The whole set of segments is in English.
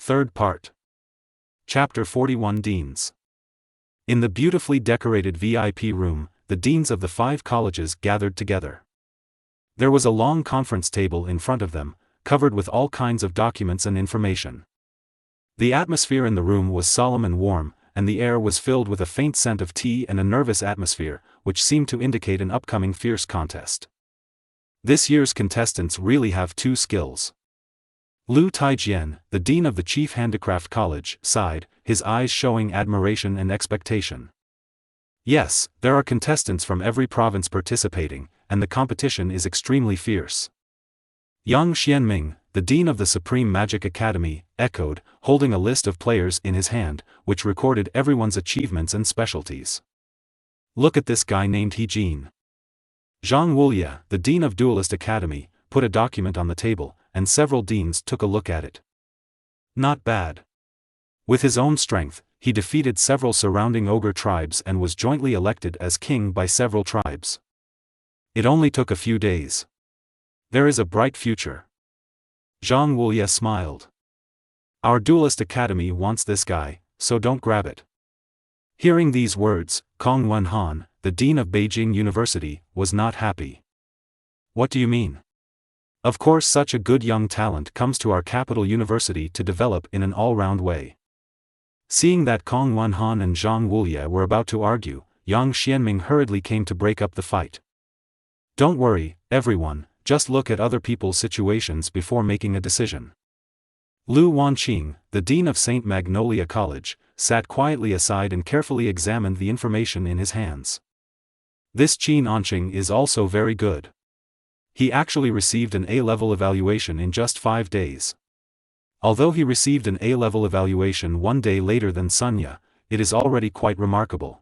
Third part. Chapter 41 Deans. In the beautifully decorated VIP room, the deans of the 5 colleges gathered together. There was a long conference table in front of them, covered with all kinds of documents and information. The atmosphere in the room was solemn and warm, and the air was filled with a faint scent of tea and a nervous atmosphere, which seemed to indicate an upcoming fierce contest. This year's contestants really have 2 skills. Liu Taijian, the dean of the Chief Handicraft College, sighed, his eyes showing admiration and expectation. Yes, there are contestants from every province participating, and the competition is extremely fierce. Yang Xianming, the dean of the Supreme Magic Academy, echoed, holding a list of players in his hand, which recorded everyone's achievements and specialties. Look at this guy named He Jin. Zhang Wulia, the dean of Duelist Academy, put a document on the table, and several deans took a look at it. Not bad. With his own strength, he defeated several surrounding ogre tribes and was jointly elected as king by several tribes. It only took a few days. There is a bright future. Zhang Wulia smiled. Our Duelist Academy wants this guy, so don't grab it. Hearing these words, Kong Wenhan, the dean of Beijing University, was not happy. What do you mean? Of course, such a good young talent comes to our capital university to develop in an all-round way. Seeing that Kong Wenhan and Zhang Wulia were about to argue, Yang Xianming hurriedly came to break up the fight. Don't worry, everyone, just look at other people's situations before making a decision. Lu Wanqing, the dean of St. Magnolia College, sat quietly aside and carefully examined the information in his hands. This Qin Anqing is also very good. He actually received an A-level evaluation in just 5 days. Although he received an A-level evaluation 1 day later than Sunya, it is already quite remarkable.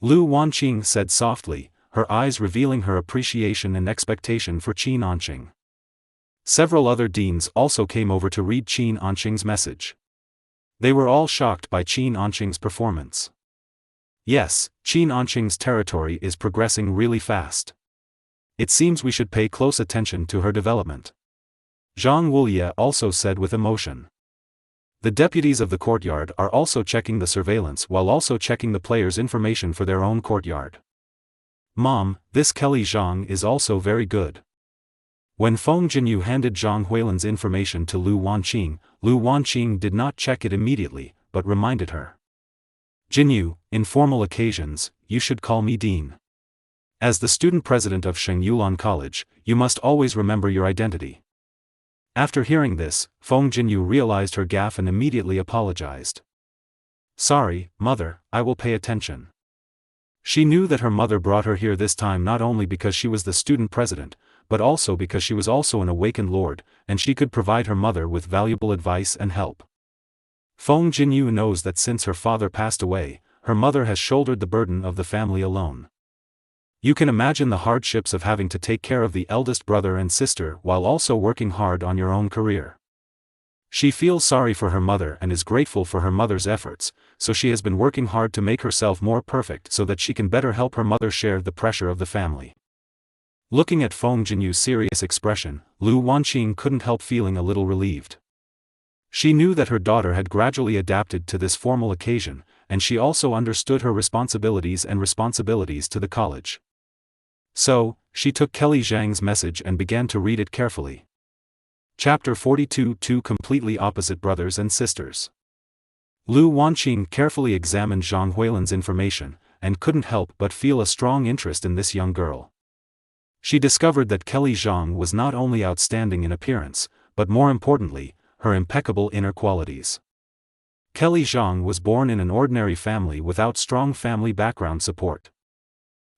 Lu Wanqing said softly, her eyes revealing her appreciation and expectation for Qin Anqing. Several other deans also came over to read Qin Anqing's message. They were all shocked by Qin Anqing's performance. Yes, Qin Anqing's territory is progressing really fast. It seems we should pay close attention to her development. Zhang Wulia also said with emotion. The deputies of the courtyard are also checking the surveillance while also checking the players' information for their own courtyard. Mom, this Kelly Zhang is also very good. When Feng Jinyu handed Zhang Huilan's information to Lu Wanqing did not check it immediately, but reminded her. Jinyu, in formal occasions, you should call me Dean. As the student president of Shengyulan College, you must always remember your identity. After hearing this, Feng Jinyu realized her gaffe and immediately apologized. Sorry, mother, I will pay attention. She knew that her mother brought her here this time not only because she was the student president, but also because she was also an awakened lord, and she could provide her mother with valuable advice and help. Feng Jinyu knows that since her father passed away, her mother has shouldered the burden of the family alone. You can imagine the hardships of having to take care of the eldest brother and sister while also working hard on your own career. She feels sorry for her mother and is grateful for her mother's efforts, so she has been working hard to make herself more perfect so that she can better help her mother share the pressure of the family. Looking at Feng Jinyu's serious expression, Lu Wanqing couldn't help feeling a little relieved. She knew that her daughter had gradually adapted to this formal occasion, and she also understood her responsibilities to the college. So, she took Kelly Zhang's message and began to read it carefully. Chapter 42 Two completely opposite brothers and sisters. Lu Wanqing carefully examined Zhang Huilan's information, and couldn't help but feel a strong interest in this young girl. She discovered that Kelly Zhang was not only outstanding in appearance, but more importantly, her impeccable inner qualities. Kelly Zhang was born in an ordinary family without strong family background support.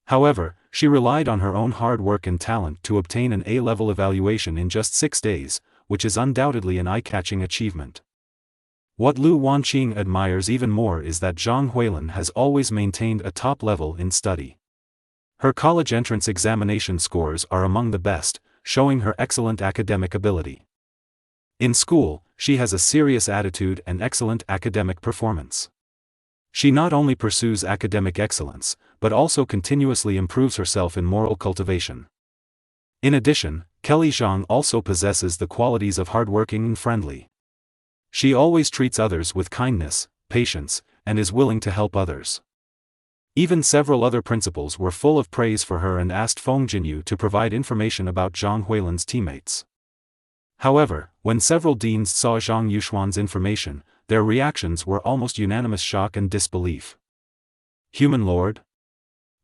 However, she relied on her own hard work and talent to obtain an A-level evaluation in just 6 days, which is undoubtedly an eye-catching achievement. What Lu Wanqing admires even more is that Zhang Huilan has always maintained a top level in study. Her college entrance examination scores are among the best, showing her excellent academic ability. In school, she has a serious attitude and excellent academic performance. She not only pursues academic excellence, but also continuously improves herself in moral cultivation. In addition, Kelly Zhang also possesses the qualities of hardworking and friendly. She always treats others with kindness, patience, and is willing to help others. Even several other principals were full of praise for her and asked Feng Jinyu to provide information about Zhang Huilan's teammates. However, when several deans saw Zhang Yuxuan's information, their reactions were almost unanimous shock and disbelief. Human Lord?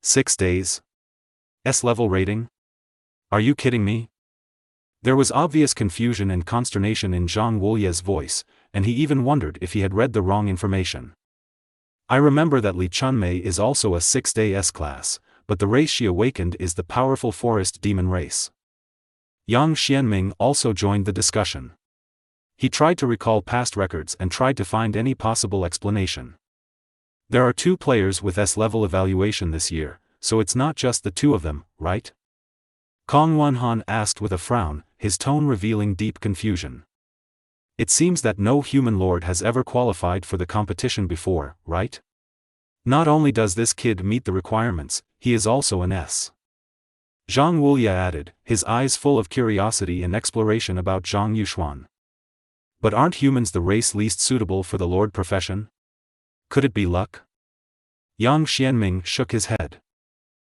6 days? S-level rating? Are you kidding me? There was obvious confusion and consternation in Zhang Wulia's voice, and he even wondered if he had read the wrong information. I remember that Li Chunmei is also a 6-day S-class, but the race she awakened is the powerful forest demon race. Yang Xianming also joined the discussion. He tried to recall past records and tried to find any possible explanation. There are 2 players with S-level evaluation this year, so it's not just the 2 of them, right? Kong Wenhan asked with a frown, his tone revealing deep confusion. It seems that no human lord has ever qualified for the competition before, right? Not only does this kid meet the requirements, he is also an S. Zhang Wulia added, his eyes full of curiosity and exploration about Zhang Yuxuan. But aren't humans the race least suitable for the lord profession? Could it be luck? Yang Xianming shook his head.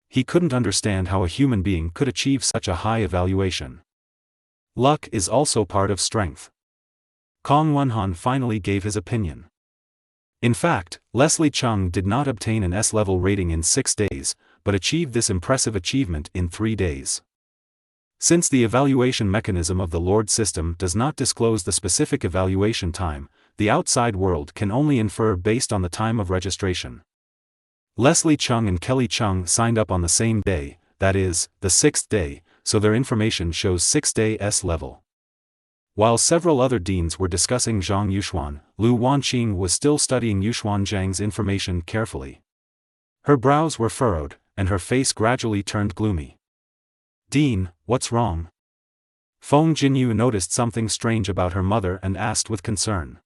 He couldn't understand how a human being could achieve such a high evaluation. Luck is also part of strength. Kong Wenhan finally gave his opinion. In fact, Leslie Chung did not obtain an S-level rating in 6 days, but achieved this impressive achievement in 3 days. Since the evaluation mechanism of the Lord system does not disclose the specific evaluation time, the outside world can only infer based on the time of registration. Leslie Chung and Kelly Chung signed up on the same day, that is, the 6th day, so their information shows 6-day S-level. While several other deans were discussing Zhang Yuxuan, Lu Wanqing was still studying Yuxuan Zhang's information carefully. Her brows were furrowed, and her face gradually turned gloomy. Dean, what's wrong? Feng Jinyu noticed something strange about her mother and asked with concern.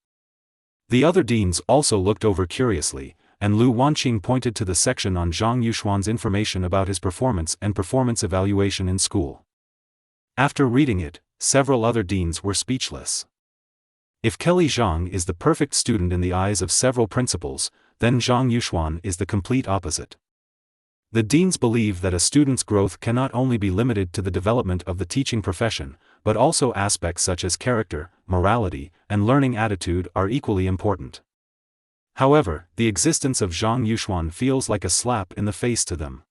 The other deans also looked over curiously, and Lu Wanqing pointed to the section on Zhang Yuxuan's information about his performance and performance evaluation in school. After reading it, several other deans were speechless. If Kelly Zhang is the perfect student in the eyes of several principals, then Zhang Yuxuan is the complete opposite. The deans believe that a student's growth cannot only be limited to the development of the teaching profession, but also aspects such as character, morality, and learning attitude are equally important. However, the existence of Zhang Yuxuan feels like a slap in the face to them.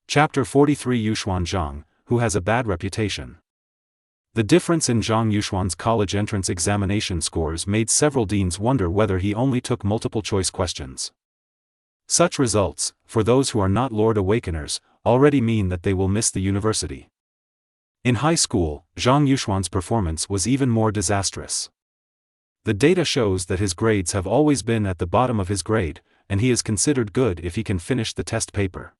Chapter 43 Yuxuan Zhang, who has a bad reputation. The difference in Zhang Yuxuan's college entrance examination scores made several deans wonder whether he only took multiple-choice questions. Such results, for those who are not Lord Awakeners, already mean that they will miss the university. In high school, Zhang Yuxuan's performance was even more disastrous. The data shows that his grades have always been at the bottom of his grade, and he is considered good if he can finish the test paper.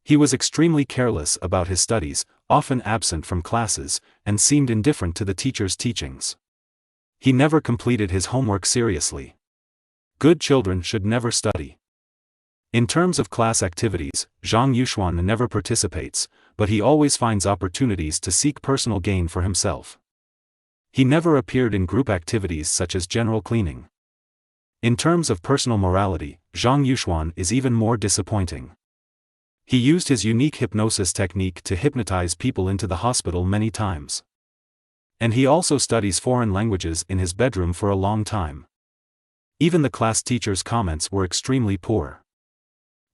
He was extremely careless about his studies, often absent from classes, and seemed indifferent to the teacher's teachings. He never completed his homework seriously. Good children should never study. In terms of class activities, Zhang Yuxuan never participates, but he always finds opportunities to seek personal gain for himself. He never appeared in group activities such as general cleaning. In terms of personal morality, Zhang Yuxuan is even more disappointing. He used his unique hypnosis technique to hypnotize people into the hospital many times. And he also studies foreign languages in his bedroom for a long time. Even the class teacher's comments were extremely poor.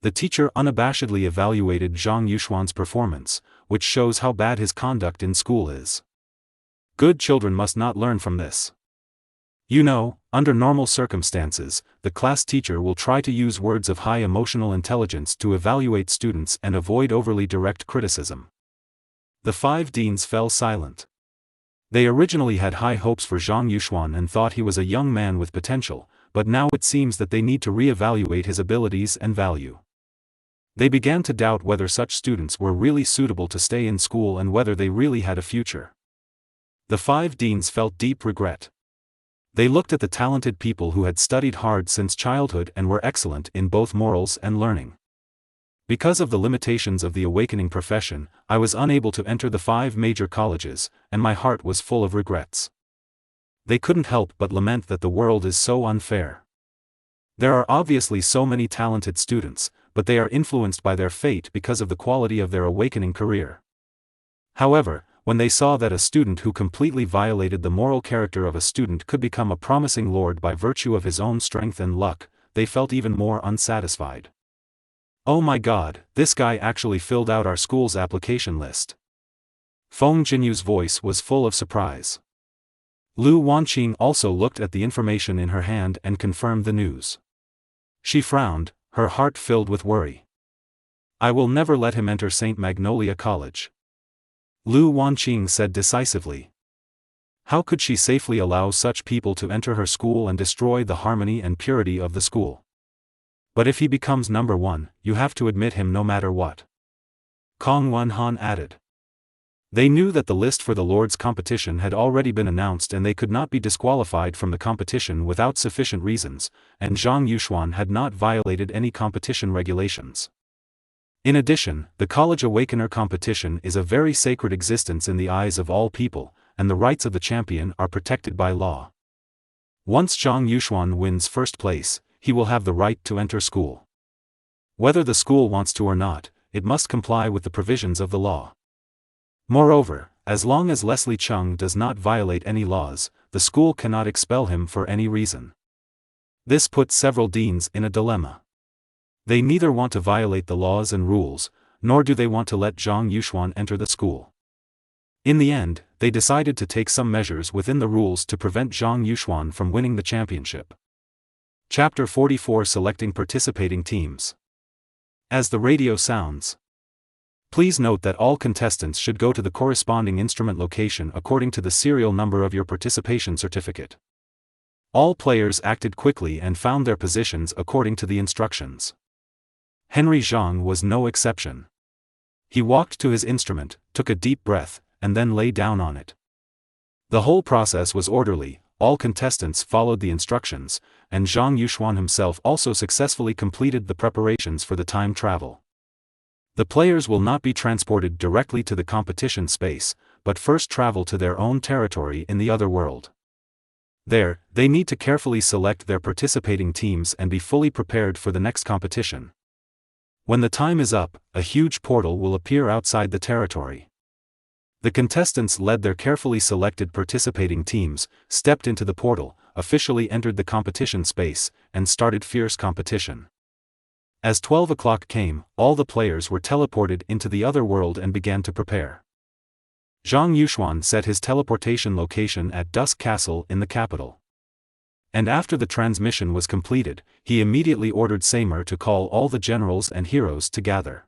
The teacher unabashedly evaluated Zhang Yuxuan's performance, which shows how bad his conduct in school is. Good children must not learn from this. You know, under normal circumstances, the class teacher will try to use words of high emotional intelligence to evaluate students and avoid overly direct criticism. The 5 deans fell silent. They originally had high hopes for Zhang Yuxuan and thought he was a young man with potential, but now it seems that they need to re-evaluate his abilities and value. They began to doubt whether such students were really suitable to stay in school and whether they really had a future. The 5 deans felt deep regret. They looked at the talented people who had studied hard since childhood and were excellent in both morals and learning. Because of the limitations of the awakening profession, I was unable to enter the 5 major colleges, and my heart was full of regrets. they couldn't help but lament that the world is so unfair. There are obviously so many talented students, but they are influenced by their fate because of the quality of their awakening career. However, when they saw that a student who completely violated the moral character of a student could become a promising lord by virtue of his own strength and luck, they felt even more unsatisfied. "Oh my God, this guy actually filled out our school's application list." Feng Jinyu's voice was full of surprise. Lu Wanqing also looked at the information in her hand and confirmed the news. She frowned, her heart filled with worry. "I will never let him enter St. Magnolia College," Lu Wanqing said decisively. How could she safely allow such people to enter her school and destroy the harmony and purity of the school? "But if he becomes number one, you have to admit him no matter what," Kong Wenhan added. They knew that the list for the Lord's competition had already been announced and they could not be disqualified from the competition without sufficient reasons, and Zhang Yuxuan had not violated any competition regulations. In addition, the College Awakener competition is a very sacred existence in the eyes of all people, and the rights of the champion are protected by law. Once Zhang Yuxuan wins first place, he will have the right to enter school. Whether the school wants to or not, it must comply with the provisions of the law. Moreover, as long as Leslie Chung does not violate any laws, the school cannot expel him for any reason. This put several deans in a dilemma. They neither want to violate the laws and rules, nor do they want to let Zhang Yuxuan enter the school. In the end, they decided to take some measures within the rules to prevent Zhang Yuxuan from winning the championship. Chapter 44: Selecting Participating Teams. As the radio sounds, please note that all contestants should go to the corresponding instrument location according to the serial number of your participation certificate. All players acted quickly and found their positions according to the instructions. Henry Zhang was no exception. He walked to his instrument, took a deep breath, and then lay down on it. The whole process was orderly, all contestants followed the instructions, and Zhang Yuxuan himself also successfully completed the preparations for the time travel. The players will not be transported directly to the competition space, but first travel to their own territory in the other world. There, they need to carefully select their participating teams and be fully prepared for the next competition. When the time is up, a huge portal will appear outside the territory. The contestants led their carefully selected participating teams, stepped into the portal, officially entered the competition space, and started fierce competition. As 12 o'clock came, all the players were teleported into the other world and began to prepare. Zhang Yuxuan set his teleportation location at Dusk Castle in the capital. And after the transmission was completed, he immediately ordered Seymour to call all the generals and heroes to gather.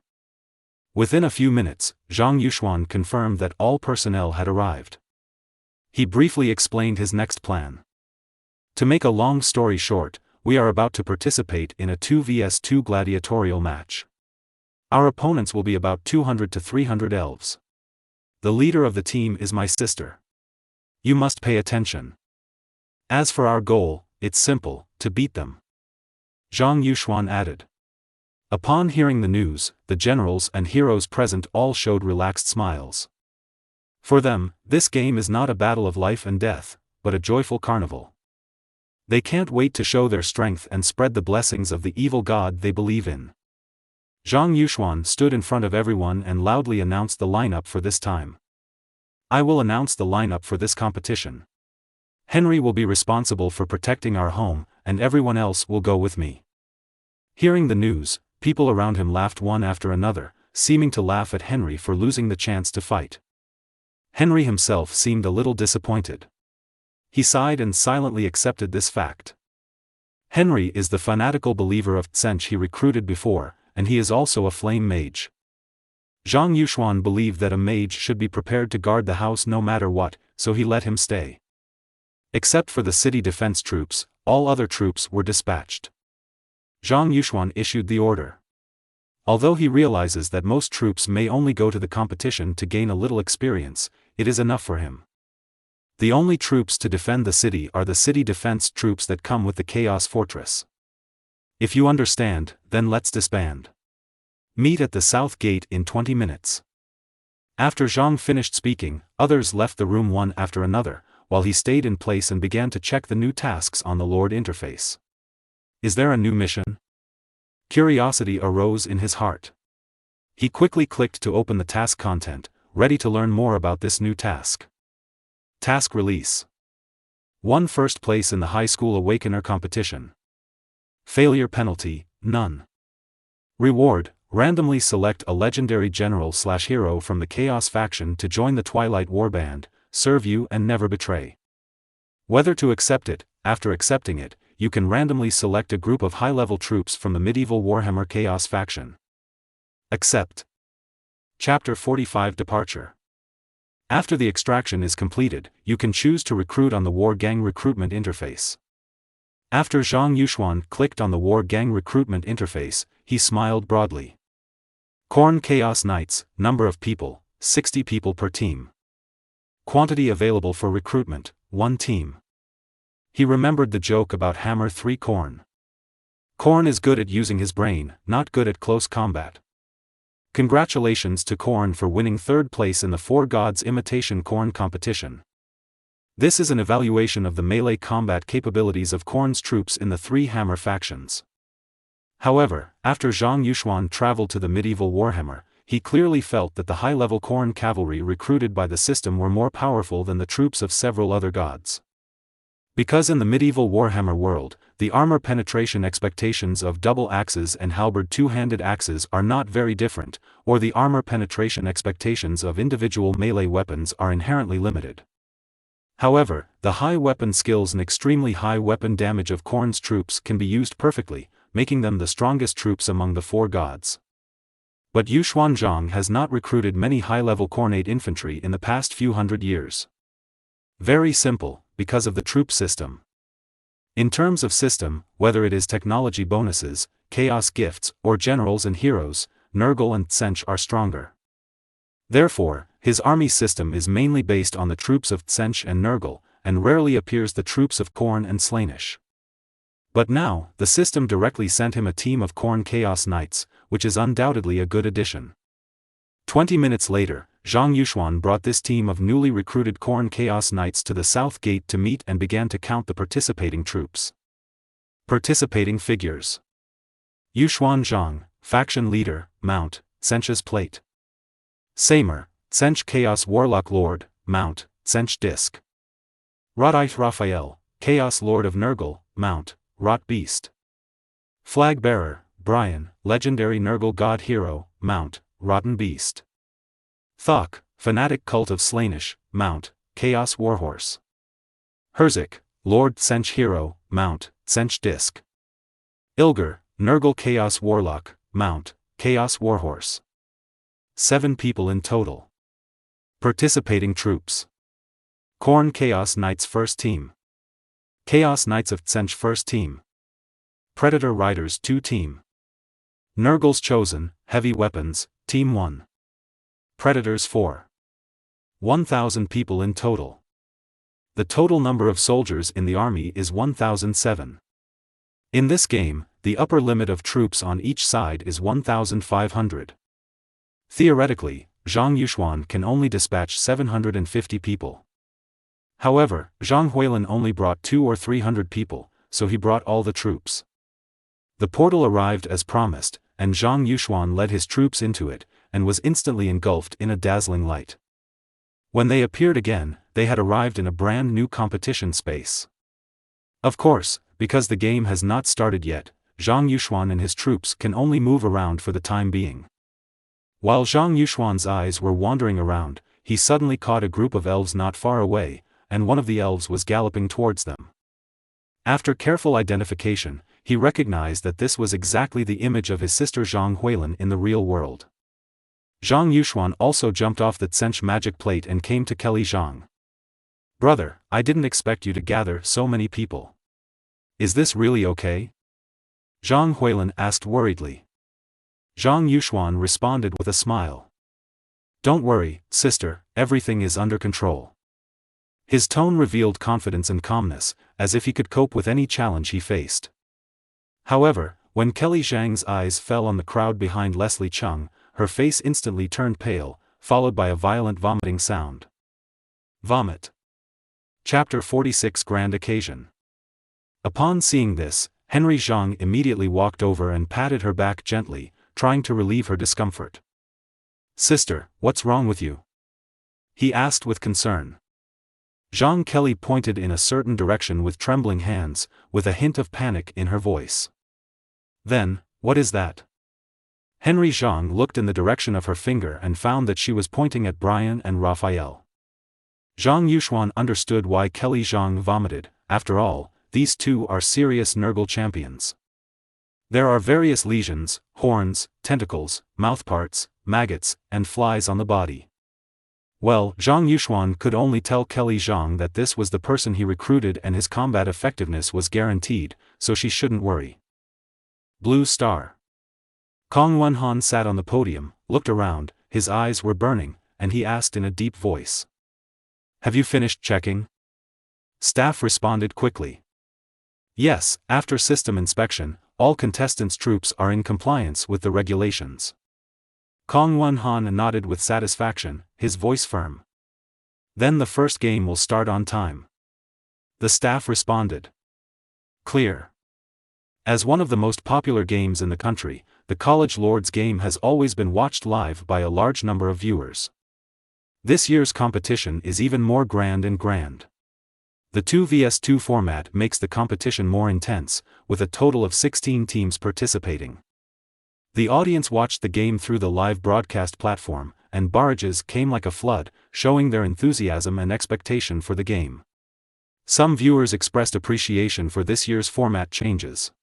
Within a few minutes, Zhang Yuxuan confirmed that all personnel had arrived. He briefly explained his next plan. To make a long story short, we are about to participate in a 2vs2 gladiatorial match. Our opponents will be about 200 to 300 elves. The leader of the team is my sister. You must pay attention. As for our goal, it's simple, to beat them," Zhang Yuxuan added. Upon hearing the news, the generals and heroes present all showed relaxed smiles. For them, this game is not a battle of life and death, but a joyful carnival. They can't wait to show their strength and spread the blessings of the evil god they believe in. Zhang Yuxuan stood in front of everyone and loudly announced the lineup for this time. "I will announce the lineup for this competition. Henry will be responsible for protecting our home, and everyone else will go with me." Hearing the news, people around him laughed one after another, seeming to laugh at Henry for losing the chance to fight. Henry himself seemed a little disappointed. He sighed and silently accepted this fact. Henry is the fanatical believer of Tsench he recruited before, and he is also a flame mage. Zhang Yuxuan believed that a mage should be prepared to guard the house no matter what, so he let him stay. Except for the city defense troops, all other troops were dispatched. Zhang Yuxuan issued the order. Although he realizes that most troops may only go to the competition to gain a little experience, it is enough for him. The only troops to defend the city are the city defense troops that come with the Chaos Fortress. If you understand, then let's disband. Meet at the south gate in 20 minutes. After Zhang finished speaking, others left the room one after another, while he stayed in place and began to check the new tasks on the Lord interface. Is there a new mission? Curiosity arose in his heart. He quickly clicked to open the task content, ready to learn more about this new task. Task release. 1 First place in the High School Awakener competition. Failure penalty, none. Reward, randomly select a legendary general/hero from the Chaos faction to join the Twilight Warband, serve you and never betray. Whether to accept it. After accepting it, you can randomly select a group of high-level troops from the medieval Warhammer Chaos faction. Accept. Chapter 45 Departure. After the extraction is completed, you can choose to recruit on the War Gang recruitment interface. After Zhang Yuxuan clicked on the War Gang recruitment interface, he smiled broadly. Khorne Chaos Knights, number of people, 60 people per team. Quantity available for recruitment, 1 team. He remembered the joke about Hammer 3 Khorne. Khorne is good at using his brain, not good at close combat. Congratulations to Khorne for winning 3rd place in the Four Gods Imitation Khorne competition. This is an evaluation of the melee combat capabilities of Khorne's troops in the 3 Hammer factions. However, after Zhang Yuxuan traveled to the medieval Warhammer, he clearly felt that the high-level Khorne cavalry recruited by the system were more powerful than the troops of several other gods. Because in the medieval Warhammer world, the armor penetration expectations of double axes and halberd two-handed axes are not very different, or the armor penetration expectations of individual melee weapons are inherently limited. However, the high weapon skills and extremely high weapon damage of Khorne's troops can be used perfectly, making them the strongest troops among the 4 gods. But Yuxuan Zhang has not recruited many high-level Khornate infantry in the past few hundred years. Very simple, because of the troop system. In terms of system, whether it is technology bonuses, chaos gifts, or generals and heroes, Nurgle and Tzeentch are stronger. Therefore, his army system is mainly based on the troops of Tzeentch and Nurgle, and rarely appears the troops of Khorne and Slaanesh. But now, the system directly sent him a team of Khorne Chaos Knights, which is undoubtedly a good addition. 20 minutes later, Zhang Yuxuan brought this team of newly recruited Khorne Chaos Knights to the south gate to meet and began to count the participating troops. Participating figures. Yuxuan Zhang, Faction Leader, Mount, Tzeentch's Plate. Samer, Tzeentch Chaos Warlock Lord, Mount, Tzeentch Disc. Rodite Raphael, Chaos Lord of Nurgle, Mount, Rot Beast. Flag Bearer, Brian, Legendary Nurgle God Hero, Mount, Rotten Beast. Thok, Fanatic Cult of Slaanesh, Mount, Chaos Warhorse. Herzog, Lord Tzeentch Hero, Mount, Tzeentch Disc. Ilger, Nurgle Chaos Warlock, Mount, Chaos Warhorse. 7 people in total. Participating troops. Khorne Chaos Knights First Team. Chaos Knights of Tzeentch First Team. Predator Riders 2 Team. Nurgle's Chosen, Heavy Weapons, Team 1. Predators 4. 1,000 people in total. The total number of soldiers in the army is 1,007. In this game, the upper limit of troops on each side is 1,500. Theoretically, Zhang Yuxuan can only dispatch 750 people. However, Zhang Huilin only brought 200 or 300 people, so he brought all the troops. The portal arrived as promised, and Zhang Yuxuan led his troops into it, and was instantly engulfed in a dazzling light. When they appeared again, they had arrived in a brand new competition space. Of course, because the game has not started yet, Zhang Yuxuan and his troops can only move around for the time being. While Zhang Yuxuan's eyes were wandering around, he suddenly caught a group of elves not far away, and one of the elves was galloping towards them. After careful identification, he recognized that this was exactly the image of his sister Zhang Huilin in the real world. Zhang Yuxuan also jumped off the Tzeentch magic plate and came to Kelly Zhang. "Brother, I didn't expect you to gather so many people. Is this really okay?" Zhang Huilin asked worriedly. Zhang Yuxuan responded with a smile. "Don't worry, sister, everything is under control." His tone revealed confidence and calmness, as if he could cope with any challenge he faced. However, when Kelly Zhang's eyes fell on the crowd behind Leslie Chung, her face instantly turned pale, followed by a violent vomiting sound. Vomit. Chapter 46 Grand Occasion. Upon seeing this, Henry Zhang immediately walked over and patted her back gently, trying to relieve her discomfort. "Sister, what's wrong with you?" he asked with concern. Zhang Kelly pointed in a certain direction with trembling hands, with a hint of panic in her voice. "Then, what is that?" Henry Zhang looked in the direction of her finger and found that she was pointing at Brian and Raphael. Zhang Yuxuan understood why Kelly Zhang vomited. After all, these two are serious Nurgle champions. There are various lesions, horns, tentacles, mouthparts, maggots, and flies on the body. Well, Zhang Yuxuan could only tell Kelly Zhang that this was the person he recruited and his combat effectiveness was guaranteed, so she shouldn't worry. Blue Star. Kong Wenhan sat on the podium, looked around, his eyes were burning, and he asked in a deep voice. "Have you finished checking?" Staff responded quickly. "Yes, after system inspection, all contestants' troops are in compliance with the regulations." Kong Wenhan nodded with satisfaction, his voice firm. "Then the first game will start on time." The staff responded. Clear. As one of the most popular games in the country, the College Lords game has always been watched live by a large number of viewers. This year's competition is even more grand and grand. The 2vs2 format makes the competition more intense, with a total of 16 teams participating. The audience watched the game through the live broadcast platform, and barrages came like a flood, showing their enthusiasm and expectation for the game. Some viewers expressed appreciation for this year's format changes.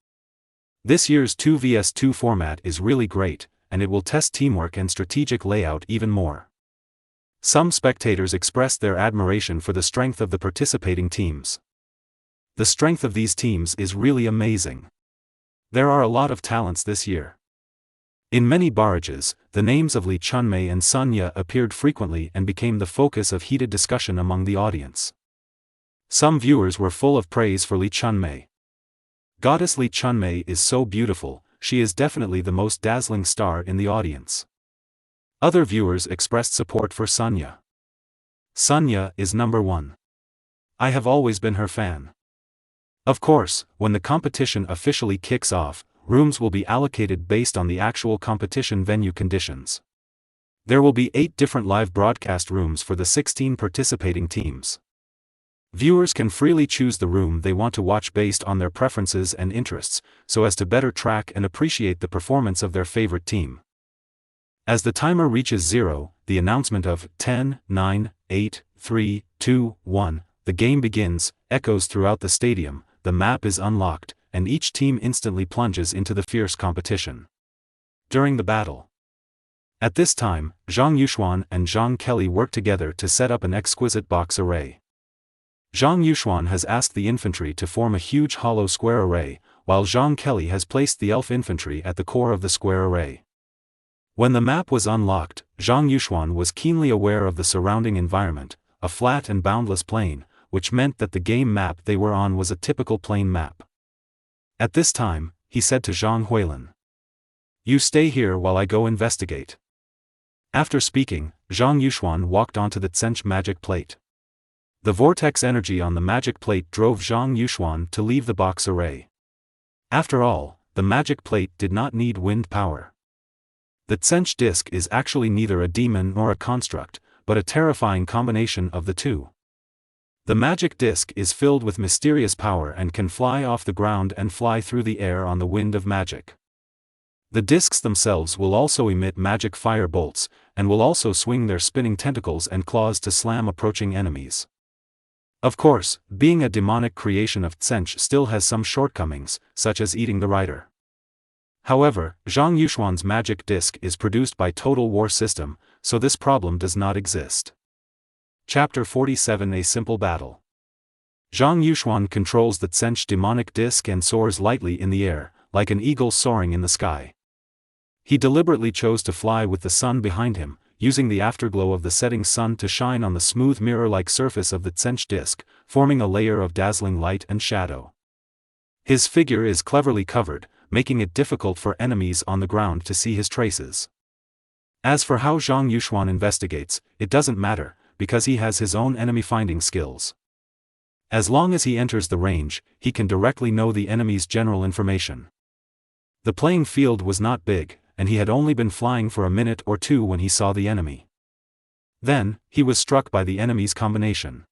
This year's 2vs2 format is really great, and it will test teamwork and strategic layout even more. Some spectators expressed their admiration for the strength of the participating teams. The strength of these teams is really amazing. There are a lot of talents this year. In many barrages, the names of Li Chunmei and Sun Ya appeared frequently and became the focus of heated discussion among the audience. Some viewers were full of praise for Li Chunmei. Goddess Li Chunmei is so beautiful, she is definitely the most dazzling star in the audience. Other viewers expressed support for Sun Ya. Sun Ya is number one. I have always been her fan. Of course, when the competition officially kicks off, rooms will be allocated based on the actual competition venue conditions. There will be 8 different live broadcast rooms for the 16 participating teams. Viewers can freely choose the room they want to watch based on their preferences and interests, so as to better track and appreciate the performance of their favorite team. As the timer reaches 0, the announcement of 10, 9, 8, 3, 2, 1, the game begins, echoes throughout the stadium, the map is unlocked, and each team instantly plunges into the fierce competition. During the battle. At this time, Zhang Yuxuan and Zhang Kelly work together to set up an exquisite box array. Zhang Yuxuan has asked the infantry to form a huge hollow square array, while Zhang Kelly has placed the elf infantry at the core of the square array. When the map was unlocked, Zhang Yuxuan was keenly aware of the surrounding environment, a flat and boundless plain, which meant that the game map they were on was a typical plain map. At this time, he said to Zhang Huilin, "You stay here while I go investigate." After speaking, Zhang Yuxuan walked onto the Tsench magic plate. The vortex energy on the magic plate drove Zhang Yuxuan to leave the box array. After all, the magic plate did not need wind power. The Tsench disc is actually neither a demon nor a construct, but a terrifying combination of the two. The magic disc is filled with mysterious power and can fly off the ground and fly through the air on the wind of magic. The discs themselves will also emit magic fire bolts, and will also swing their spinning tentacles and claws to slam approaching enemies. Of course, being a demonic creation of Tsench still has some shortcomings, such as eating the rider. However, Zhang Yuxuan's magic disc is produced by Total War System, so this problem does not exist. Chapter 47 A Simple Battle. Zhang Yuxuan controls the Tsench demonic disc and soars lightly in the air, like an eagle soaring in the sky. He deliberately chose to fly with the sun behind him, using the afterglow of the setting sun to shine on the smooth mirror-like surface of the Tsench disc, forming a layer of dazzling light and shadow. His figure is cleverly covered, making it difficult for enemies on the ground to see his traces. As for how Zhang Yuxuan investigates, it doesn't matter, because he has his own enemy-finding skills. As long as he enters the range, he can directly know the enemy's general information. The playing field was not big, and he had only been flying for a minute or two when he saw the enemy. Then, he was struck by the enemy's combination.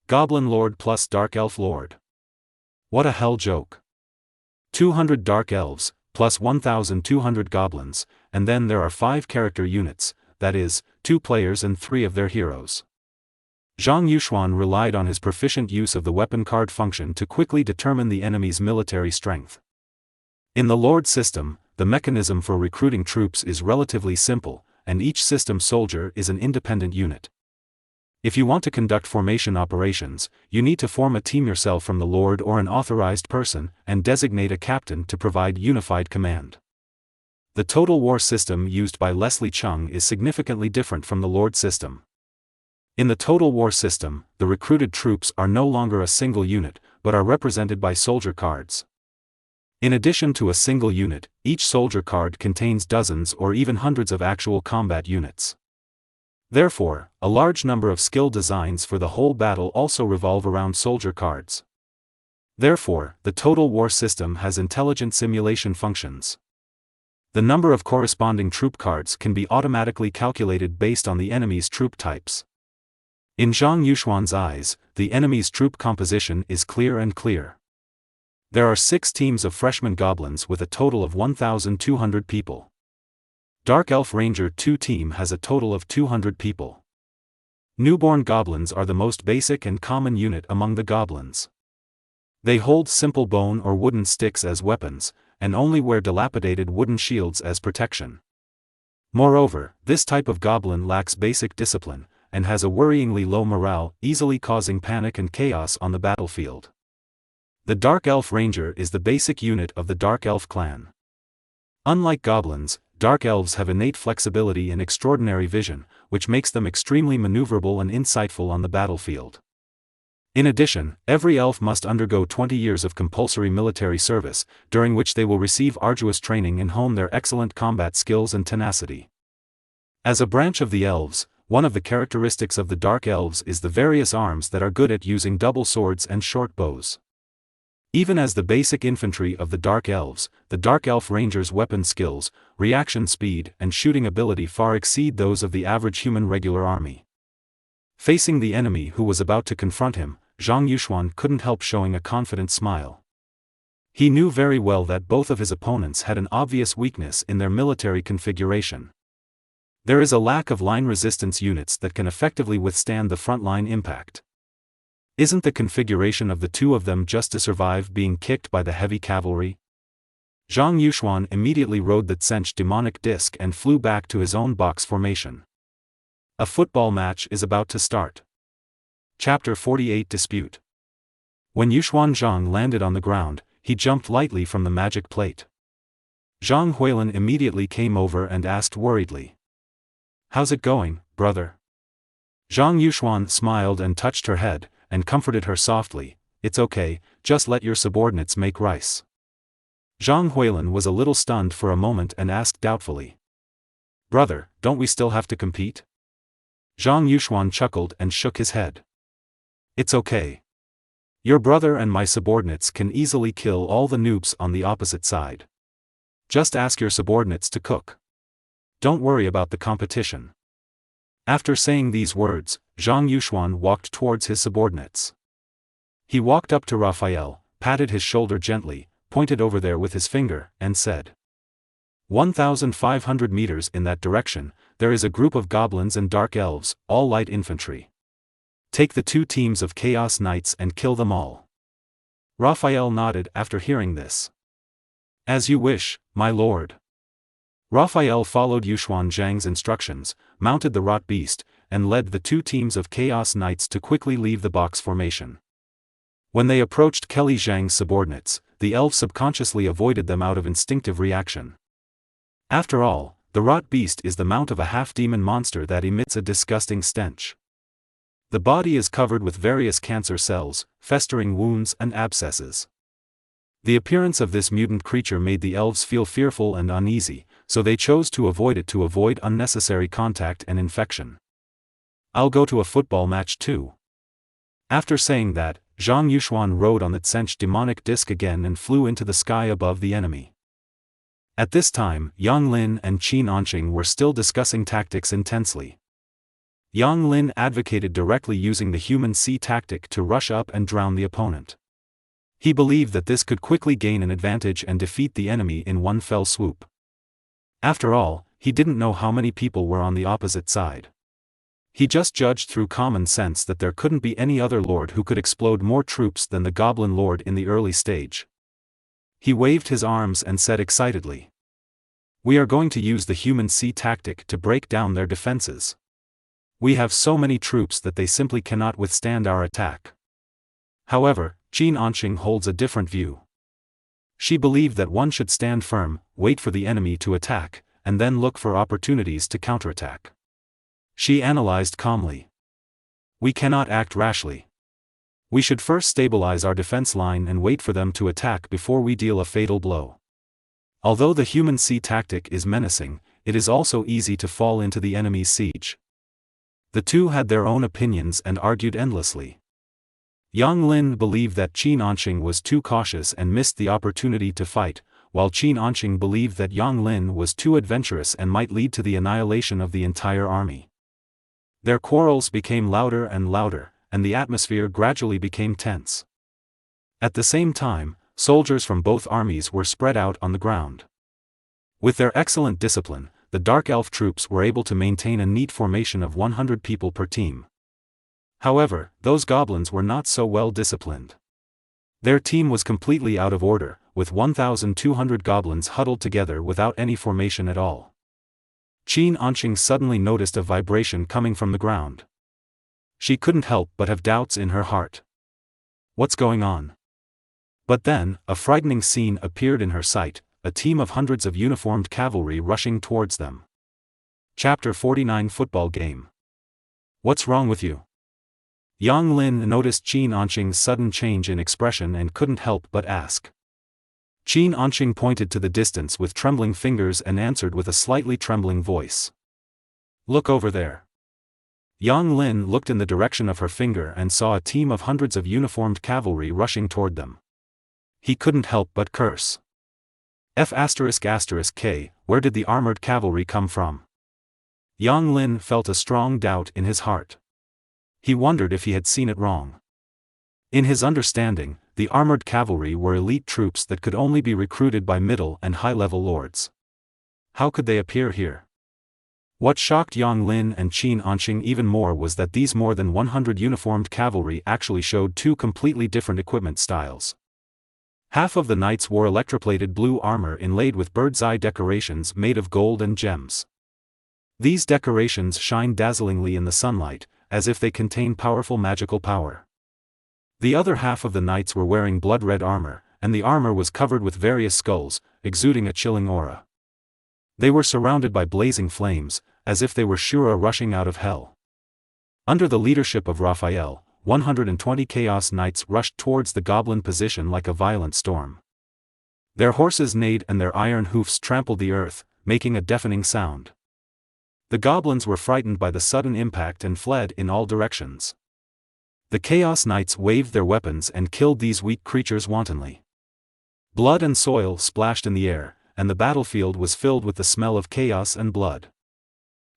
Goblin Lord plus Dark Elf Lord. What a hell joke. 200 Dark Elves, plus 1,200 Goblins, and then there are 5 character units, that is, 2 players and 3 of their heroes. Zhang Yuxuan relied on his proficient use of the weapon card function to quickly determine the enemy's military strength. In the Lord system, the mechanism for recruiting troops is relatively simple, and each system soldier is an independent unit. If you want to conduct formation operations, you need to form a team yourself from the Lord or an authorized person, and designate a captain to provide unified command. The Total War system used by Leslie Chung is significantly different from the Lord system. In the Total War system, the recruited troops are no longer a single unit, but are represented by soldier cards. In addition to a single unit, each soldier card contains dozens or even hundreds of actual combat units. Therefore, a large number of skill designs for the whole battle also revolve around soldier cards. Therefore, the Total War system has intelligent simulation functions. The number of corresponding troop cards can be automatically calculated based on the enemy's troop types. In Zhang Yuxuan's eyes, the enemy's troop composition is clear and clear. There are 6 teams of freshman goblins with a total of 1,200 people. Dark Elf Ranger 2 team has a total of 200 people. Newborn goblins are the most basic and common unit among the goblins. They hold simple bone or wooden sticks as weapons, and only wear dilapidated wooden shields as protection. Moreover, this type of goblin lacks basic discipline, and has a worryingly low morale, easily causing panic and chaos on the battlefield. The Dark Elf Ranger is the basic unit of the Dark Elf clan. Unlike goblins, Dark Elves have innate flexibility and extraordinary vision, which makes them extremely maneuverable and insightful on the battlefield. In addition, every elf must undergo 20 years of compulsory military service, during which they will receive arduous training and hone their excellent combat skills and tenacity. As a branch of the elves, one of the characteristics of the Dark Elves is the various arms that are good at using double swords and short bows. Even as the basic infantry of the Dark Elves, the Dark Elf Ranger's weapon skills, reaction speed and shooting ability far exceed those of the average human regular army. Facing the enemy who was about to confront him, Zhang Yuxuan couldn't help showing a confident smile. He knew very well that both of his opponents had an obvious weakness in their military configuration. There is a lack of line resistance units that can effectively withstand the front-line impact. Isn't the configuration of the two of them just to survive being kicked by the heavy cavalry? Zhang Yuxuan immediately rode the Tsench demonic disc and flew back to his own box formation. A football match is about to start. Chapter 48 Dispute. When Yuxuan Zhang landed on the ground, he jumped lightly from the magic plate. Zhang Huilin immediately came over and asked worriedly, "How's it going, brother?" Zhang Yuxuan smiled and touched her head, and comforted her softly, "It's okay, just let your subordinates make rice." Zhang Huilin was a little stunned for a moment and asked doubtfully, "Brother, don't we still have to compete?" Zhang Yuxuan chuckled and shook his head. "It's okay. Your brother and my subordinates can easily kill all the noobs on the opposite side. Just ask your subordinates to cook. Don't worry about the competition." After saying these words, Zhang Yuxuan walked towards his subordinates. He walked up to Raphael, patted his shoulder gently, pointed over there with his finger, and said, 1,500 meters in that direction, there is a group of goblins and dark elves, all light infantry. Take the 2 teams of Chaos Knights and kill them all." Raphael nodded after hearing this. "As you wish, my lord." Raphael followed Yuxuan Zhang's instructions, mounted the Rot Beast, and led the 2 teams of Chaos Knights to quickly leave the box formation. When they approached Kelly Zhang's subordinates, the elves subconsciously avoided them out of instinctive reaction. After all, the Rot Beast is the mount of a half-demon monster that emits a disgusting stench. The body is covered with various cancer cells, festering wounds and abscesses. The appearance of this mutant creature made the elves feel fearful and uneasy, so they chose to avoid it to avoid unnecessary contact and infection. "I'll go to a football match too." After saying that, Zhang Yuxuan rode on the Tsench demonic disc again and flew into the sky above the enemy. At this time, Yang Lin and Qin Anqing were still discussing tactics intensely. Yang Lin advocated directly using the human sea tactic to rush up and drown the opponent. He believed that this could quickly gain an advantage and defeat the enemy in one fell swoop. After all, he didn't know how many people were on the opposite side. He just judged through common sense that there couldn't be any other lord who could explode more troops than the Goblin Lord in the early stage. He waved his arms and said excitedly, "We are going to use the human sea tactic to break down their defenses. We have so many troops that they simply cannot withstand our attack." However, Qin Anqing holds a different view. She believed that one should stand firm, wait for the enemy to attack, and then look for opportunities to counterattack. She analyzed calmly. "We cannot act rashly. We should first stabilize our defense line and wait for them to attack before we deal a fatal blow. Although the human sea tactic is menacing, it is also easy to fall into the enemy's siege." The two had their own opinions and argued endlessly. Yang Lin believed that Qin Anqing was too cautious and missed the opportunity to fight, while Qin Anqing believed that Yang Lin was too adventurous and might lead to the annihilation of the entire army. Their quarrels became louder and louder, and the atmosphere gradually became tense. At the same time, soldiers from both armies were spread out on the ground. With their excellent discipline, the Dark Elf troops were able to maintain a neat formation of 100 people per team. However, those goblins were not so well disciplined. Their team was completely out of order, with 1,200 goblins huddled together without any formation at all. Qin Anqing suddenly noticed a vibration coming from the ground. She couldn't help but have doubts in her heart. What's going on? But then, a frightening scene appeared in her sight, a team of hundreds of uniformed cavalry rushing towards them. Chapter 49 Football Game. What's wrong with you? Yang Lin noticed Qin Anqing's sudden change in expression and couldn't help but ask. Qin Anqing pointed to the distance with trembling fingers and answered with a slightly trembling voice. "Look over there." Yang Lin looked in the direction of her finger and saw a team of hundreds of uniformed cavalry rushing toward them. He couldn't help but curse. F***K, where did the armored cavalry come from? Yang Lin felt a strong doubt in his heart. He wondered if he had seen it wrong. In his understanding, the armored cavalry were elite troops that could only be recruited by middle and high-level lords. How could they appear here? What shocked Yang Lin and Qin Anqing even more was that these more than 100 uniformed cavalry actually showed two completely different equipment styles. Half of the knights wore electroplated blue armor inlaid with bird's-eye decorations made of gold and gems. These decorations shine dazzlingly in the sunlight, as if they contain powerful magical power. The other half of the knights were wearing blood-red armor, and the armor was covered with various skulls, exuding a chilling aura. They were surrounded by blazing flames, as if they were Shura rushing out of hell. Under the leadership of Raphael, 120 Chaos Knights rushed towards the goblin position like a violent storm. Their horses neighed and their iron hoofs trampled the earth, making a deafening sound. The goblins were frightened by the sudden impact and fled in all directions. The Chaos Knights waved their weapons and killed these weak creatures wantonly. Blood and soil splashed in the air, and the battlefield was filled with the smell of chaos and blood.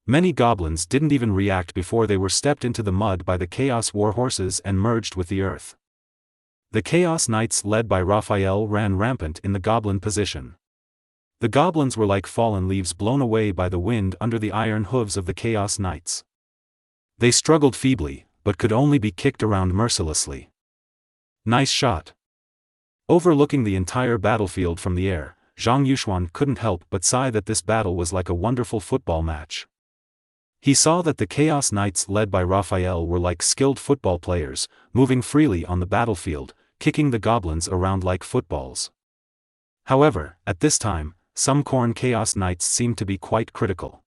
Many goblins didn't even react before they were stepped into the mud by the Chaos War horses and merged with the earth. The Chaos Knights led by Raphael ran rampant in the goblin position. The goblins were like fallen leaves blown away by the wind under the iron hooves of the Chaos Knights. They struggled feebly, but could only be kicked around mercilessly. Nice shot. Overlooking the entire battlefield from the air, Zhang Yuxuan couldn't help but sigh that this battle was like a wonderful football match. He saw that the Chaos Knights led by Raphael were like skilled football players, moving freely on the battlefield, kicking the goblins around like footballs. However, at this time, some Khorne Chaos Knights seemed to be quite critical.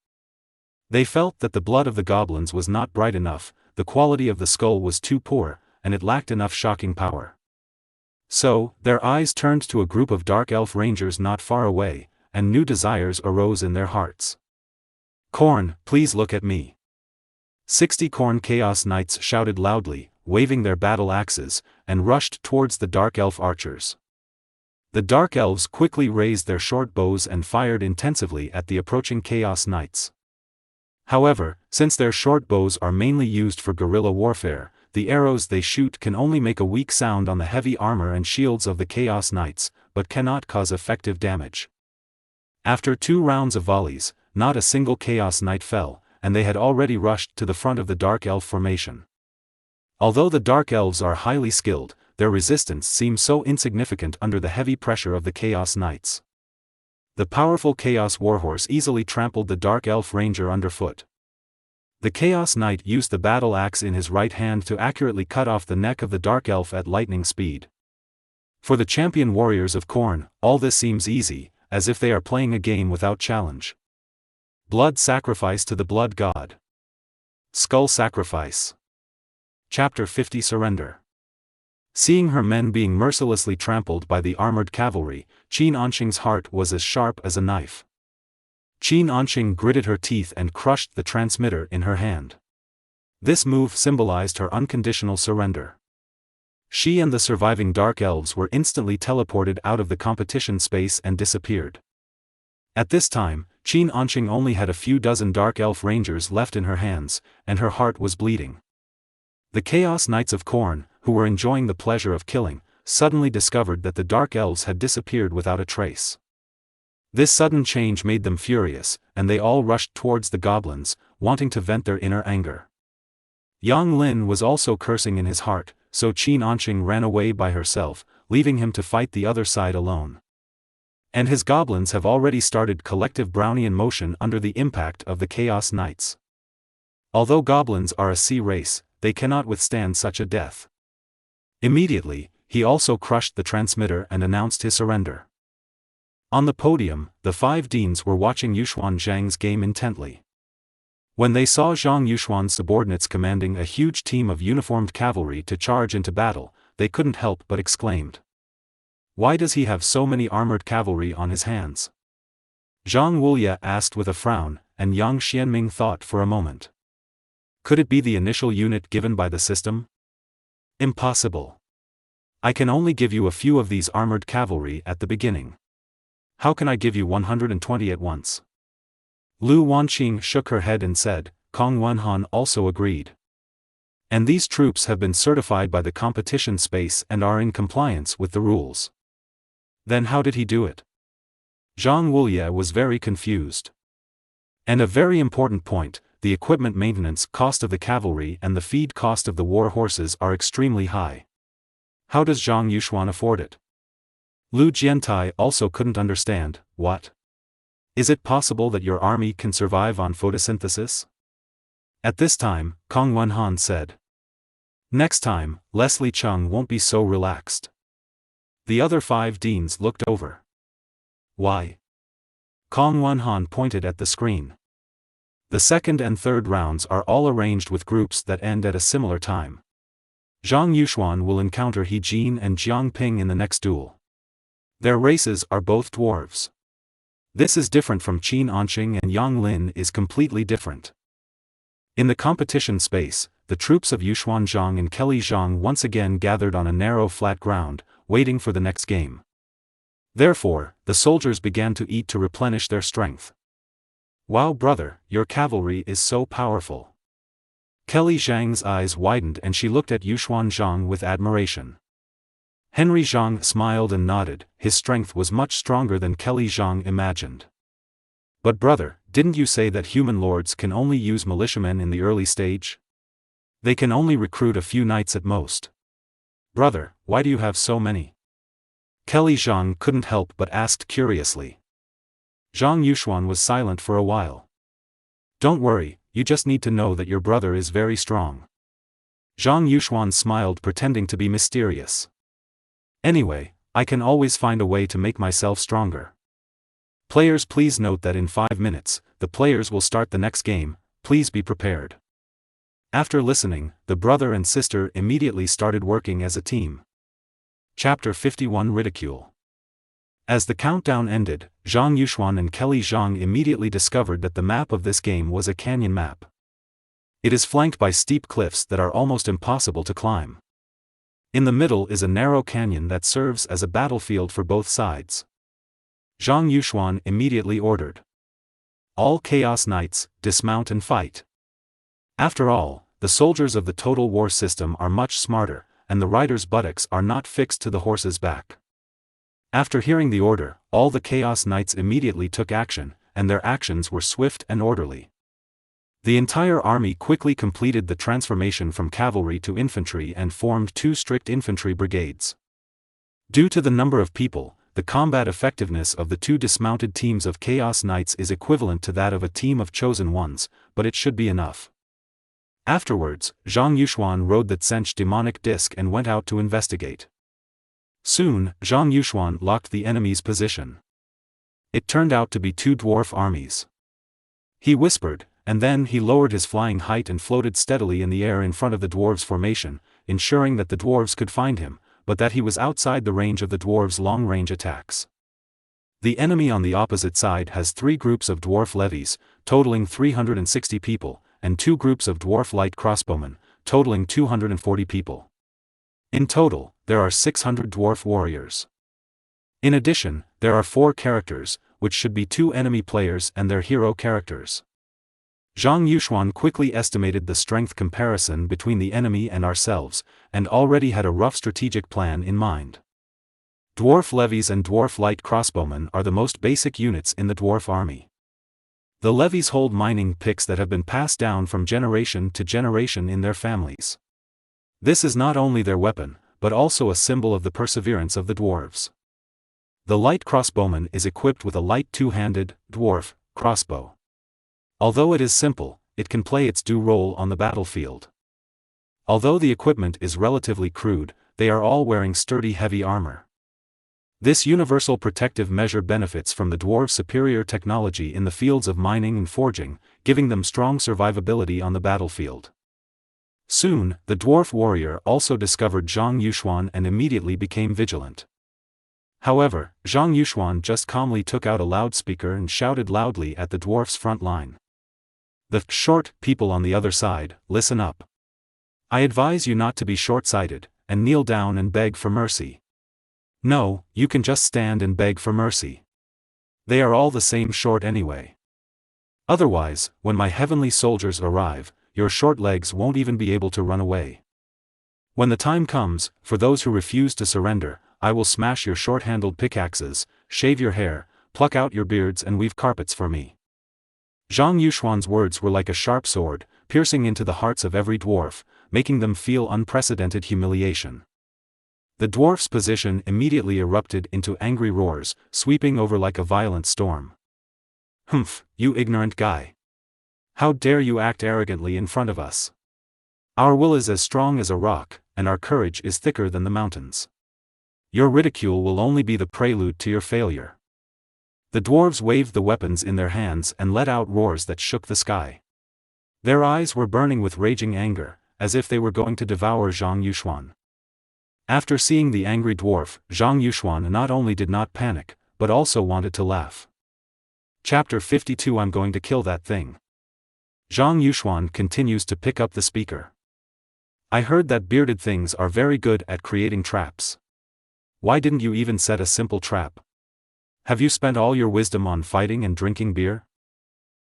They felt that the blood of the goblins was not bright enough, the quality of the skull was too poor, and it lacked enough shocking power. So, their eyes turned to a group of Dark Elf Rangers not far away, and new desires arose in their hearts. "Khorne, please look at me." 60 Khorne Chaos Knights shouted loudly, waving their battle axes, and rushed towards the Dark Elf archers. The Dark Elves quickly raised their short bows and fired intensively at the approaching Chaos Knights. However, since their short bows are mainly used for guerrilla warfare, the arrows they shoot can only make a weak sound on the heavy armor and shields of the Chaos Knights, but cannot cause effective damage. After 2 rounds of volleys, not a single Chaos Knight fell, and they had already rushed to the front of the Dark Elf formation. Although the Dark Elves are highly skilled, their resistance seems so insignificant under the heavy pressure of the Chaos Knights. The powerful Chaos Warhorse easily trampled the Dark Elf Ranger underfoot. The Chaos Knight used the battle axe in his right hand to accurately cut off the neck of the Dark Elf at lightning speed. For the champion warriors of Khorne, all this seems easy, as if they are playing a game without challenge. Blood sacrifice to the Blood God. Skull sacrifice. Chapter 50 Surrender. Seeing her men being mercilessly trampled by the armored cavalry, Qin Anqing's heart was as sharp as a knife. Qin Anqing gritted her teeth and crushed the transmitter in her hand. This move symbolized her unconditional surrender. She and the surviving Dark Elves were instantly teleported out of the competition space and disappeared. At this time, Qin Anqing only had a few dozen Dark Elf Rangers left in her hands, and her heart was bleeding. The Chaos Knights of Khorne, who were enjoying the pleasure of killing, suddenly discovered that the Dark Elves had disappeared without a trace. This sudden change made them furious, and they all rushed towards the goblins, wanting to vent their inner anger. Yang Lin was also cursing in his heart, so Qin Anqing ran away by herself, leaving him to fight the other side alone. And his goblins have already started collective Brownian motion under the impact of the Chaos Knights. Although goblins are a sea race, they cannot withstand such a death. Immediately, he also crushed the transmitter and announced his surrender. On the podium, the 5 deans were watching Yuxuan Zhang's game intently. When they saw Zhang Yuxuan's subordinates commanding a huge team of uniformed cavalry to charge into battle, they couldn't help but exclaimed. Why does he have so many armored cavalry on his hands? Zhang Wulia asked with a frown, and Yang Xianming thought for a moment. Could it be the initial unit given by the system? Impossible. I can only give you a few of these armored cavalry at the beginning. How can I give you 120 at once? Lu Wanqing shook her head and said, Kong Wenhan also agreed. And these troops have been certified by the competition space and are in compliance with the rules. Then how did he do it? Zhang Wulia was very confused. And a very important point, the equipment maintenance cost of the cavalry and the feed cost of the war horses are extremely high. How does Zhang Yuxuan afford it? Lu Jiantai also couldn't understand. What? Is it possible that your army can survive on photosynthesis? At this time, Kong Wenhan said. Next time, Leslie Chung won't be so relaxed. The other 5 deans looked over. Why? Kong Wenhan pointed at the screen. The second and third rounds are all arranged with groups that end at a similar time. Zhang Yuxuan will encounter He Jin and Jiang Ping in the next duel. Their races are both dwarves. This is different from Qin Anqing, and Yang Lin is completely different. In the competition space, the troops of Yuxuan Zhang and Kelly Zhang once again gathered on a narrow flat ground, waiting for the next game. Therefore, the soldiers began to eat to replenish their strength. Wow, brother, your cavalry is so powerful. Kelly Zhang's eyes widened and she looked at Yuxuan Zhang with admiration. Henry Zhang smiled and nodded. His strength was much stronger than Kelly Zhang imagined. But brother, didn't you say that human lords can only use militiamen in the early stage? They can only recruit a few knights at most. Brother, why do you have so many? Kelly Zhang couldn't help but asked curiously. Zhang Yuxuan was silent for a while. Don't worry, you just need to know that your brother is very strong. Zhang Yuxuan smiled, pretending to be mysterious. Anyway, I can always find a way to make myself stronger. Players, please note that in 5 minutes, the players will start the next game, please be prepared. After listening, the brother and sister immediately started working as a team. Chapter 51 Ridicule. As the countdown ended, Zhang Yuxuan and Kelly Zhang immediately discovered that the map of this game was a canyon map. It is flanked by steep cliffs that are almost impossible to climb. In the middle is a narrow canyon that serves as a battlefield for both sides. Zhang Yuxuan immediately ordered. All Chaos Knights, dismount and fight. After all, the soldiers of the Total War system are much smarter, and the riders' buttocks are not fixed to the horse's back. After hearing the order, all the Chaos Knights immediately took action, and their actions were swift and orderly. The entire army quickly completed the transformation from cavalry to infantry and formed 2 strict infantry brigades. Due to the number of people, the combat effectiveness of the 2 dismounted teams of Chaos Knights is equivalent to that of a team of chosen ones, but it should be enough. Afterwards, Zhang Yuxuan rode the Tsench demonic disc and went out to investigate. Soon, Zhang Yuxuan locked the enemy's position. It turned out to be 2 dwarf armies. He whispered, and then he lowered his flying height and floated steadily in the air in front of the dwarves' formation, ensuring that the dwarves could find him, but that he was outside the range of the dwarves' long-range attacks. The enemy on the opposite side has 3 groups of dwarf levies, totaling 360 people, and 2 groups of dwarf light crossbowmen, totaling 240 people. In total, there are 600 dwarf warriors. In addition, there are 4 characters, which should be 2 enemy players and their hero characters. Zhang Yuxuan quickly estimated the strength comparison between the enemy and ourselves, and already had a rough strategic plan in mind. Dwarf levies and dwarf light crossbowmen are the most basic units in the dwarf army. The levies hold mining picks that have been passed down from generation to generation in their families. This is not only their weapon, but also a symbol of the perseverance of the dwarves. The light crossbowman is equipped with a light 2-handed, dwarf, crossbow. Although it is simple, it can play its due role on the battlefield. Although the equipment is relatively crude, they are all wearing sturdy heavy armor. This universal protective measure benefits from the dwarves' superior technology in the fields of mining and forging, giving them strong survivability on the battlefield. Soon, the dwarf warrior also discovered Zhang Yuxuan and immediately became vigilant. However, Zhang Yuxuan just calmly took out a loudspeaker and shouted loudly at the dwarf's front line. The short people on the other side, listen up. I advise you not to be short-sighted, and kneel down and beg for mercy. No, you can just stand and beg for mercy. They are all the same short anyway. Otherwise, when my heavenly soldiers arrive, your short legs won't even be able to run away. When the time comes, for those who refuse to surrender, I will smash your short-handled pickaxes, shave your hair, pluck out your beards and weave carpets for me. Zhang Yuxuan's words were like a sharp sword, piercing into the hearts of every dwarf, making them feel unprecedented humiliation. The dwarf's position immediately erupted into angry roars, sweeping over like a violent storm. Humph, you ignorant guy. How dare you act arrogantly in front of us? Our will is as strong as a rock, and our courage is thicker than the mountains. Your ridicule will only be the prelude to your failure. The dwarves waved the weapons in their hands and let out roars that shook the sky. Their eyes were burning with raging anger, as if they were going to devour Zhang Yuxuan. After seeing the angry dwarf, Zhang Yuxuan not only did not panic, but also wanted to laugh. Chapter 52 I'm going to kill that thing. Zhang Yuxuan continues to pick up the speaker. I heard that bearded things are very good at creating traps. Why didn't you even set a simple trap? Have you spent all your wisdom on fighting and drinking beer?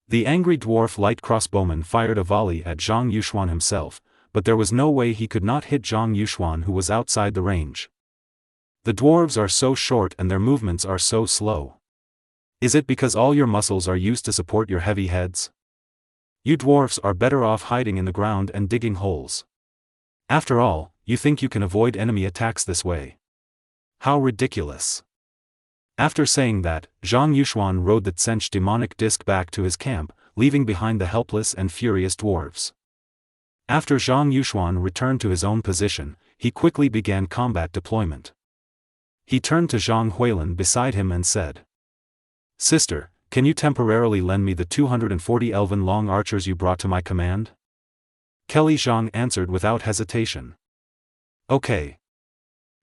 The angry dwarf light crossbowman fired a volley at Zhang Yuxuan himself, but there was no way he could not hit Zhang Yuxuan, who was outside the range. The dwarves are so short and their movements are so slow. Is it because all your muscles are used to support your heavy heads? You dwarfs are better off hiding in the ground and digging holes. After all, you think you can avoid enemy attacks this way. How ridiculous. After saying that, Zhang Yuxuan rode the Tsench demonic disc back to his camp, leaving behind the helpless and furious dwarves. After Zhang Yuxuan returned to his own position, he quickly began combat deployment. He turned to Zhang Huilin beside him and said, Sister, can you temporarily lend me the 240 elven long archers you brought to my command? Kelly Zhang answered without hesitation. Okay.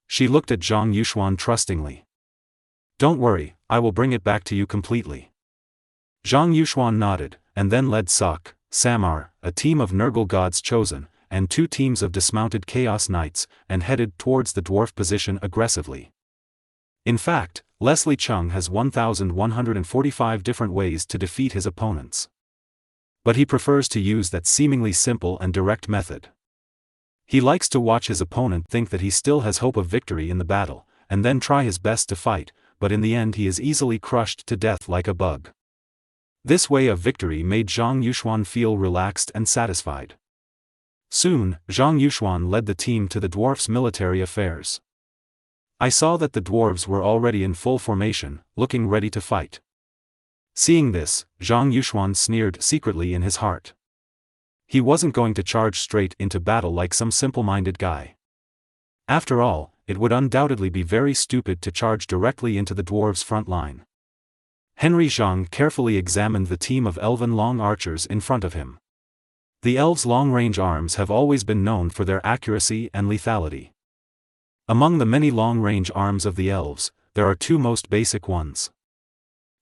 She looked at Zhang Yuxuan trustingly. Don't worry, I will bring it back to you completely. Zhang Yuxuan nodded, and then led Sok, Samar, a team of Nurgle gods chosen, and 2 teams of dismounted Chaos Knights, and headed towards the dwarf position aggressively. In fact, Leslie Chung has 1,145 different ways to defeat his opponents. But he prefers to use that seemingly simple and direct method. He likes to watch his opponent think that he still has hope of victory in the battle, and then try his best to fight, but in the end he is easily crushed to death like a bug. This way of victory made Zhang Yuxuan feel relaxed and satisfied. Soon, Zhang Yuxuan led the team to the dwarfs' military affairs. I saw that the dwarves were already in full formation, looking ready to fight. Seeing this, Zhang Yuxuan sneered secretly in his heart. He wasn't going to charge straight into battle like some simple-minded guy. After all, it would undoubtedly be very stupid to charge directly into the dwarves' front line. Henry Zhang carefully examined the team of elven long archers in front of him. The elves' long-range arms have always been known for their accuracy and lethality. Among the many long-range arms of the elves, there are 2 most basic ones.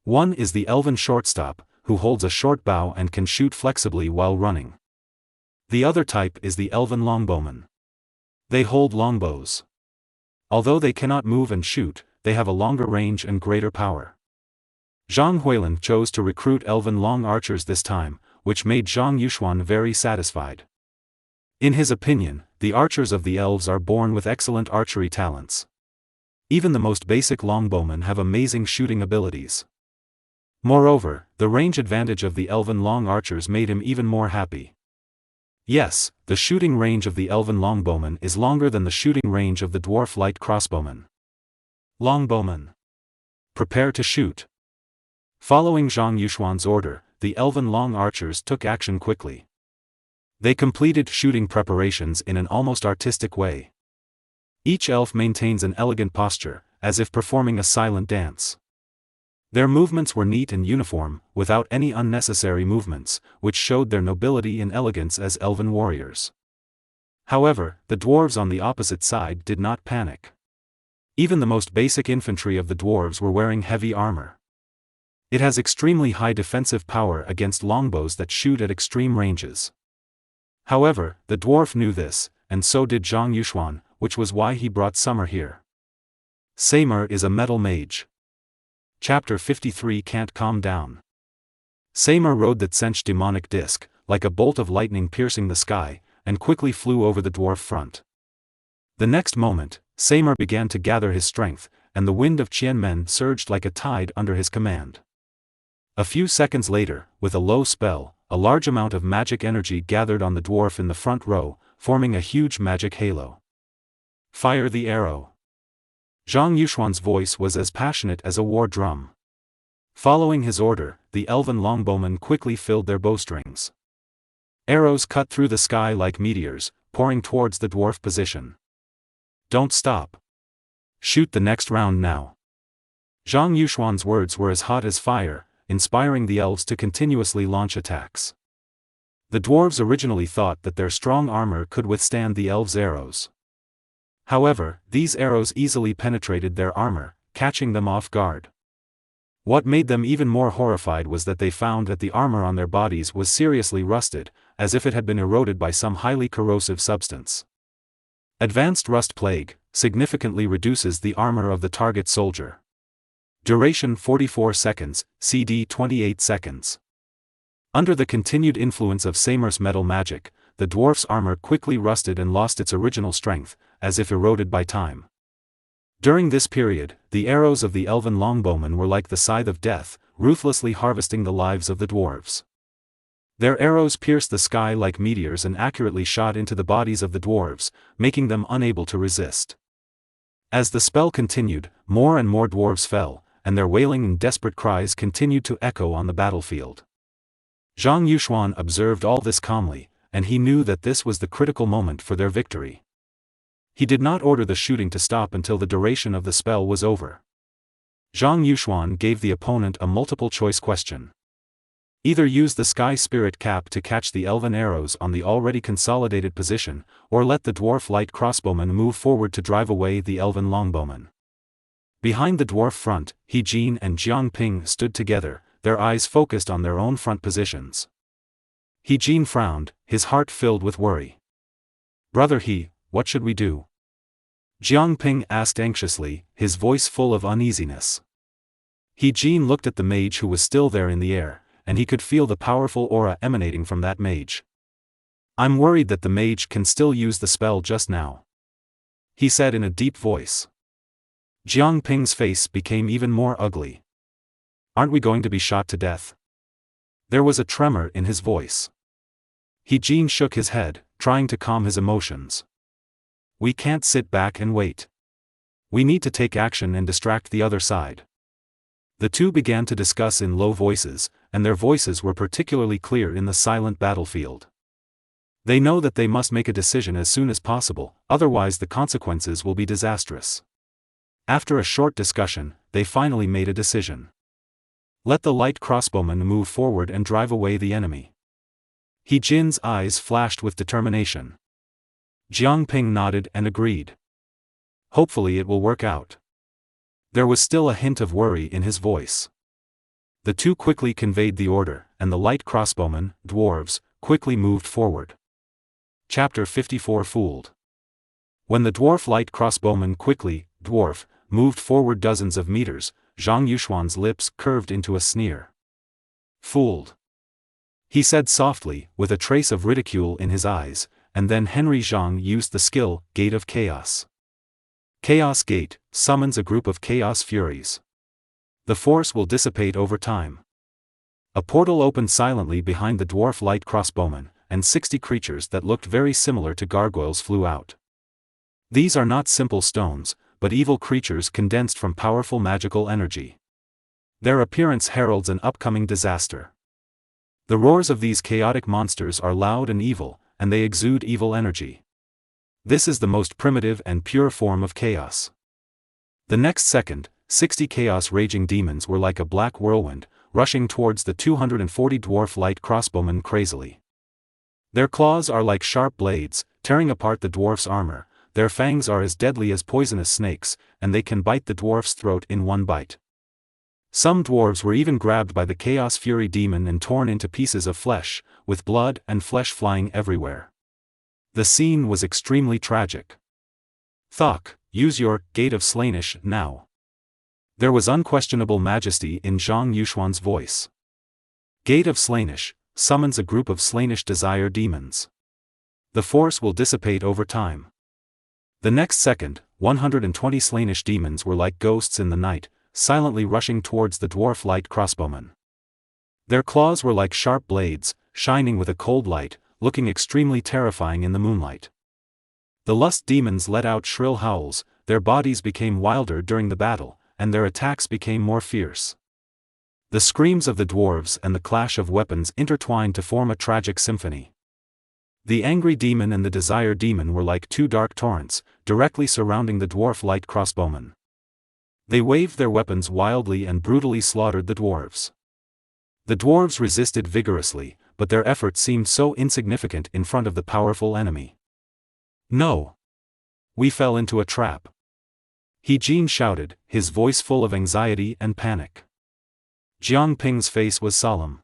One is the elven shortstop, who holds a short bow and can shoot flexibly while running. The other type is the elven longbowman. They hold longbows. Although they cannot move and shoot, they have a longer range and greater power. Zhang Huilin chose to recruit elven long archers this time, which made Zhang Yuxuan very satisfied. In his opinion, the archers of the elves are born with excellent archery talents. Even the most basic longbowmen have amazing shooting abilities. Moreover, the range advantage of the elven long archers made him even more happy. Yes, the shooting range of the elven longbowman is longer than the shooting range of the dwarf light crossbowman. Longbowman, prepare to shoot. Following Zhang Yuxuan's order, the elven long archers took action quickly. They completed shooting preparations in an almost artistic way. Each elf maintains an elegant posture, as if performing a silent dance. Their movements were neat and uniform, without any unnecessary movements, which showed their nobility and elegance as elven warriors. However, the dwarves on the opposite side did not panic. Even the most basic infantry of the dwarves were wearing heavy armor. It has extremely high defensive power against longbows that shoot at extreme ranges. However, the dwarf knew this, and so did Zhang Yuxuan, which was why he brought Summer here. Seymour is a metal mage. Chapter 53 Can't Calm Down. Seymour rode the Tsench demonic disc, like a bolt of lightning piercing the sky, and quickly flew over the dwarf front. The next moment, Seymour began to gather his strength, and the wind of Qianmen surged like a tide under his command. A few seconds later, with a low spell, a large amount of magic energy gathered on the dwarf in the front row, forming a huge magic halo. Fire the arrow. Zhang Yuxuan's voice was as passionate as a war drum. Following his order, the elven longbowmen quickly filled their bowstrings. Arrows cut through the sky like meteors, pouring towards the dwarf position. Don't stop. Shoot the next round now. Zhang Yuxuan's words were as hot as fire, inspiring the elves to continuously launch attacks. The dwarves originally thought that their strong armor could withstand the elves' arrows. However, these arrows easily penetrated their armor, catching them off guard. What made them even more horrified was that they found that the armor on their bodies was seriously rusted, as if it had been eroded by some highly corrosive substance. Advanced Rust Plague significantly reduces the armor of the target soldier. Duration 44 seconds, CD 28 seconds. Under the continued influence of Seymour's metal magic, the dwarf's armor quickly rusted and lost its original strength, as if eroded by time. During this period, the arrows of the elven longbowmen were like the scythe of death, ruthlessly harvesting the lives of the dwarves. Their arrows pierced the sky like meteors and accurately shot into the bodies of the dwarves, making them unable to resist. As the spell continued, more and more dwarves fell, and their wailing and desperate cries continued to echo on the battlefield. Zhang Yuxuan observed all this calmly, and he knew that this was the critical moment for their victory. He did not order the shooting to stop until the duration of the spell was over. Zhang Yuxuan gave the opponent a multiple-choice question. Either use the Sky Spirit Cap to catch the elven arrows on the already consolidated position, or let the dwarf light crossbowmen move forward to drive away the elven longbowmen. Behind the dwarf front, He Jin and Jiang Ping stood together, their eyes focused on their own front positions. He Jin frowned, his heart filled with worry. Brother He, what should we do? Jiang Ping asked anxiously, his voice full of uneasiness. He Jin looked at the mage who was still there in the air, and he could feel the powerful aura emanating from that mage. I'm worried that the mage can still use the spell just now, he said in a deep voice. Jiang Ping's face became even more ugly. Aren't we going to be shot to death? There was a tremor in his voice. He Jin shook his head, trying to calm his emotions. We can't sit back and wait. We need to take action and distract the other side. The two began to discuss in low voices, and their voices were particularly clear in the silent battlefield. They know that they must make a decision as soon as possible, otherwise the consequences will be disastrous. After a short discussion, they finally made a decision. Let the light crossbowmen move forward and drive away the enemy. He Jin's eyes flashed with determination. Jiang Ping nodded and agreed. Hopefully it will work out. There was still a hint of worry in his voice. The two quickly conveyed the order, and the light crossbowmen, dwarves, quickly moved forward. Chapter 54 Fooled. When the dwarf light crossbowmen dwarf, moved forward dozens of meters, Zhang Yuxuan's lips curved into a sneer. Fooled, he said softly, with a trace of ridicule in his eyes, and then Henry Zhang used the skill, Gate of Chaos. Chaos Gate summons a group of chaos furies. The force will dissipate over time. A portal opened silently behind the dwarf light crossbowmen, and 60 creatures that looked very similar to gargoyles flew out. These are not simple stones, but evil creatures condensed from powerful magical energy. Their appearance heralds an upcoming disaster. The roars of these chaotic monsters are loud and evil, and they exude evil energy. This is the most primitive and pure form of chaos. The next second, 60 chaos raging demons were like a black whirlwind, rushing towards the 240 dwarf light crossbowmen crazily. Their claws are like sharp blades, tearing apart the dwarf's armor. Their fangs are as deadly as poisonous snakes, and they can bite the dwarf's throat in one bite. Some dwarves were even grabbed by the Chaos Fury demon and torn into pieces of flesh, with blood and flesh flying everywhere. The scene was extremely tragic. Thok, use your Gate of Slaanesh now. There was unquestionable majesty in Zhang Yuxuan's voice. Gate of Slaanesh summons a group of Slaanesh desire demons. The force will dissipate over time. The next second, 120 Slaanesh demons were like ghosts in the night, silently rushing towards the dwarf light crossbowmen. Their claws were like sharp blades, shining with a cold light, looking extremely terrifying in the moonlight. The lust demons let out shrill howls, their bodies became wilder during the battle, and their attacks became more fierce. The screams of the dwarves and the clash of weapons intertwined to form a tragic symphony. The angry demon and the desire demon were like two dark torrents, directly surrounding the dwarf light crossbowmen. They waved their weapons wildly and brutally slaughtered the dwarves. The dwarves resisted vigorously, but their efforts seemed so insignificant in front of the powerful enemy. No! We fell into a trap. He Jin shouted, his voice full of anxiety and panic. Jiang Ping's face was solemn.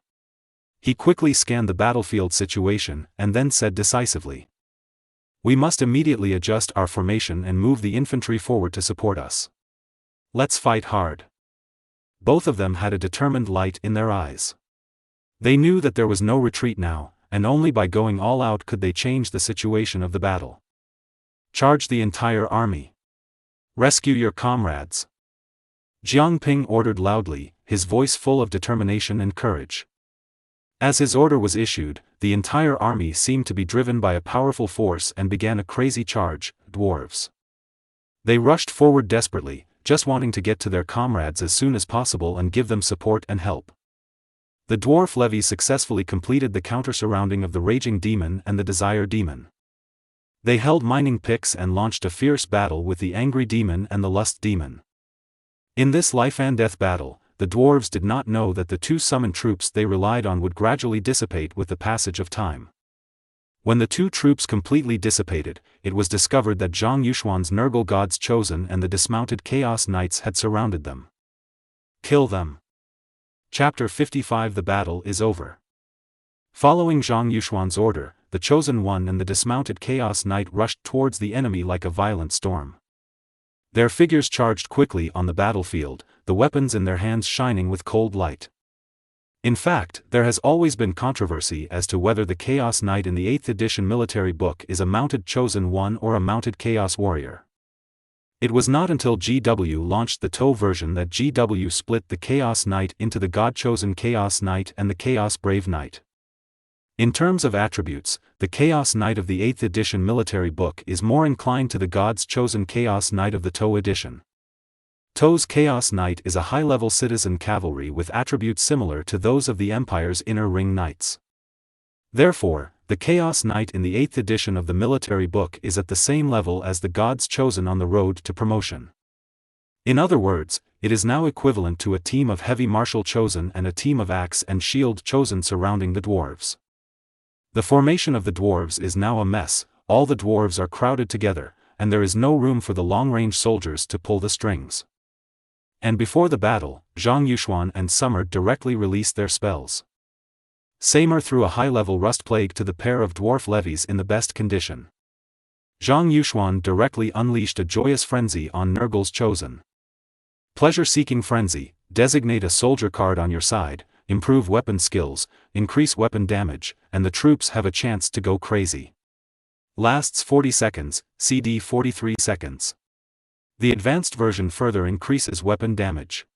He quickly scanned the battlefield situation and then said decisively, we must immediately adjust our formation and move the infantry forward to support us. Let's fight hard. Both of them had a determined light in their eyes. They knew that there was no retreat now, and only by going all out could they change the situation of the battle. Charge the entire army. Rescue your comrades. Jiang Ping ordered loudly, his voice full of determination and courage. As his order was issued, the entire army seemed to be driven by a powerful force and began a crazy charge, dwarves. They rushed forward desperately, just wanting to get to their comrades as soon as possible and give them support and help. The dwarf levy successfully completed the counter-surrounding of the raging demon and the desire demon. They held mining picks and launched a fierce battle with the angry demon and the lust demon. In this life-and-death battle, the dwarves did not know that the two summoned troops they relied on would gradually dissipate with the passage of time. When the two troops completely dissipated, it was discovered that Zhang Yuxuan's Nurgle gods chosen and the dismounted Chaos Knights had surrounded them. Kill them. Chapter 55 The battle is over. Following Zhang Yuxuan's order, the Chosen One and the dismounted Chaos Knight rushed towards the enemy like a violent storm. Their figures charged quickly on the battlefield, the weapons in their hands shining with cold light. In fact, there has always been controversy as to whether the Chaos Knight in the 8th edition military book is a mounted Chosen One or a mounted Chaos Warrior. It was not until GW launched the TOE version that GW split the Chaos Knight into the God-chosen Chaos Knight and the Chaos Brave Knight. In terms of attributes, the Chaos Knight of the 8th edition military book is more inclined to the God's chosen Chaos Knight of the TOE edition. TOE's Chaos Knight is a high-level citizen cavalry with attributes similar to those of the Empire's Inner Ring Knights. Therefore, the Chaos Knight in the 8th edition of the military book is at the same level as the Gods chosen on the road to promotion. In other words, it is now equivalent to a team of heavy martial chosen and a team of axe and shield chosen surrounding the dwarves. The formation of the dwarves is now a mess, all the dwarves are crowded together, and there is no room for the long-range soldiers to pull the strings. And before the battle, Zhang Yuxuan and Summer directly released their spells. Seimer threw a high-level rust plague to the pair of dwarf levies in the best condition. Zhang Yuxuan directly unleashed a joyous frenzy on Nurgle's chosen. Pleasure-seeking frenzy, designate a soldier card on your side, improve weapon skills, increase weapon damage, and the troops have a chance to go crazy. Lasts 40 seconds, CD 43 seconds. The advanced version further increases weapon damage.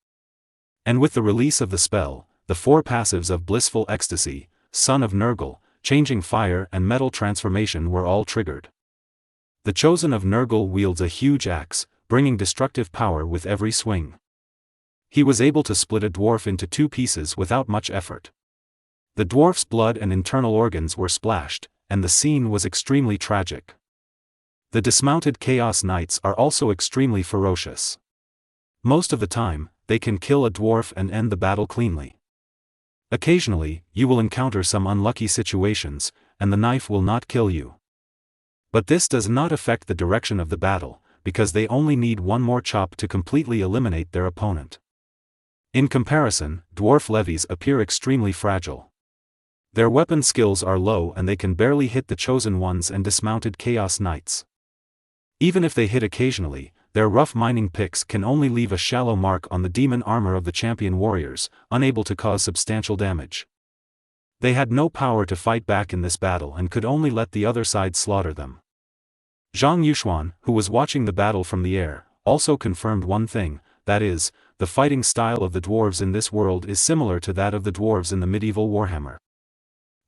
And with the release of the spell, the 4 passives of Blissful Ecstasy, Son of Nurgle, Changing Fire and Metal Transformation were all triggered. The Chosen of Nurgle wields a huge axe, bringing destructive power with every swing. He was able to split a dwarf into 2 pieces without much effort. The dwarf's blood and internal organs were splashed, and the scene was extremely tragic. The dismounted Chaos Knights are also extremely ferocious. Most of the time, they can kill a dwarf and end the battle cleanly. Occasionally, you will encounter some unlucky situations, and the knife will not kill you. But this does not affect the direction of the battle, because they only need one more chop to completely eliminate their opponent. In comparison, dwarf levies appear extremely fragile. Their weapon skills are low and they can barely hit the Chosen Ones and dismounted Chaos Knights. Even if they hit occasionally, their rough mining picks can only leave a shallow mark on the demon armor of the champion warriors, unable to cause substantial damage. They had no power to fight back in this battle and could only let the other side slaughter them. Zhang Yuxuan, who was watching the battle from the air, also confirmed one thing, that is, the fighting style of the dwarves in this world is similar to that of the dwarves in the medieval Warhammer.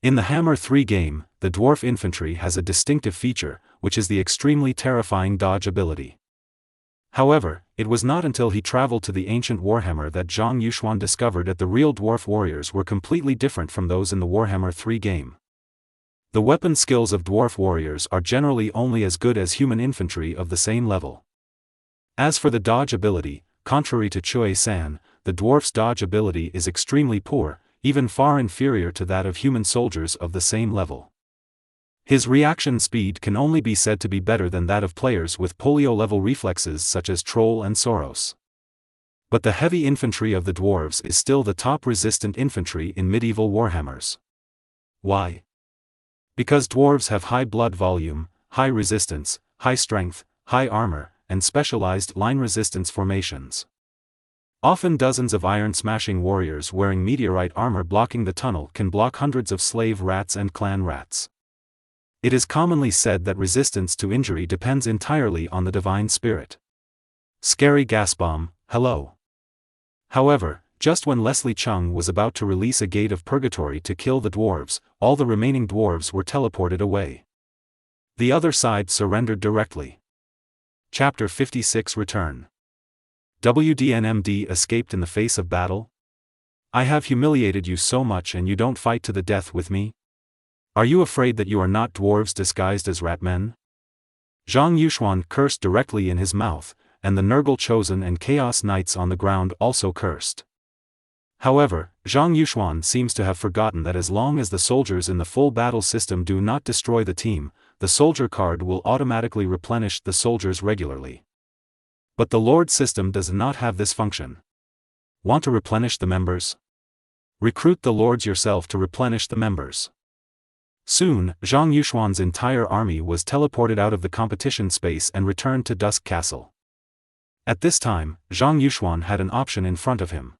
In the Hammer 3 game, the dwarf infantry has a distinctive feature, which is the extremely terrifying dodge ability. However, it was not until he traveled to the ancient Warhammer that Zhang Yuxuan discovered that the real dwarf warriors were completely different from those in the Warhammer 3 game. The weapon skills of dwarf warriors are generally only as good as human infantry of the same level. As for the dodge ability, contrary to Chui San, the dwarf's dodge ability is extremely poor, even far inferior to that of human soldiers of the same level. His reaction speed can only be said to be better than that of players with polio-level reflexes such as Troll and Soros. But the heavy infantry of the dwarves is still the top resistant infantry in medieval Warhammers. Why? Because dwarves have high blood volume, high resistance, high strength, high armor, and specialized line resistance formations. Often dozens of iron-smashing warriors wearing meteorite armor blocking the tunnel can block hundreds of slave rats and clan rats. It is commonly said that resistance to injury depends entirely on the divine spirit. Scary Gasbomb, hello. However, just when Leslie Chung was about to release a gate of purgatory to kill the dwarves, all the remaining dwarves were teleported away. The other side surrendered directly. Chapter 56 Return. WDNMD escaped in the face of battle? I have humiliated you so much and you don't fight to the death with me? Are you afraid that you are not dwarves disguised as ratmen? Zhang Yuxuan cursed directly in his mouth, and the Nurgle Chosen and Chaos Knights on the ground also cursed. However, Zhang Yuxuan seems to have forgotten that as long as the soldiers in the full battle system do not destroy the team, the soldier card will automatically replenish the soldiers regularly. But the Lord system does not have this function. Want to replenish the members? Recruit the Lords yourself to replenish the members. Soon, Zhang Yuxuan's entire army was teleported out of the competition space and returned to Dusk Castle. At this time, Zhang Yuxuan had an option in front of him.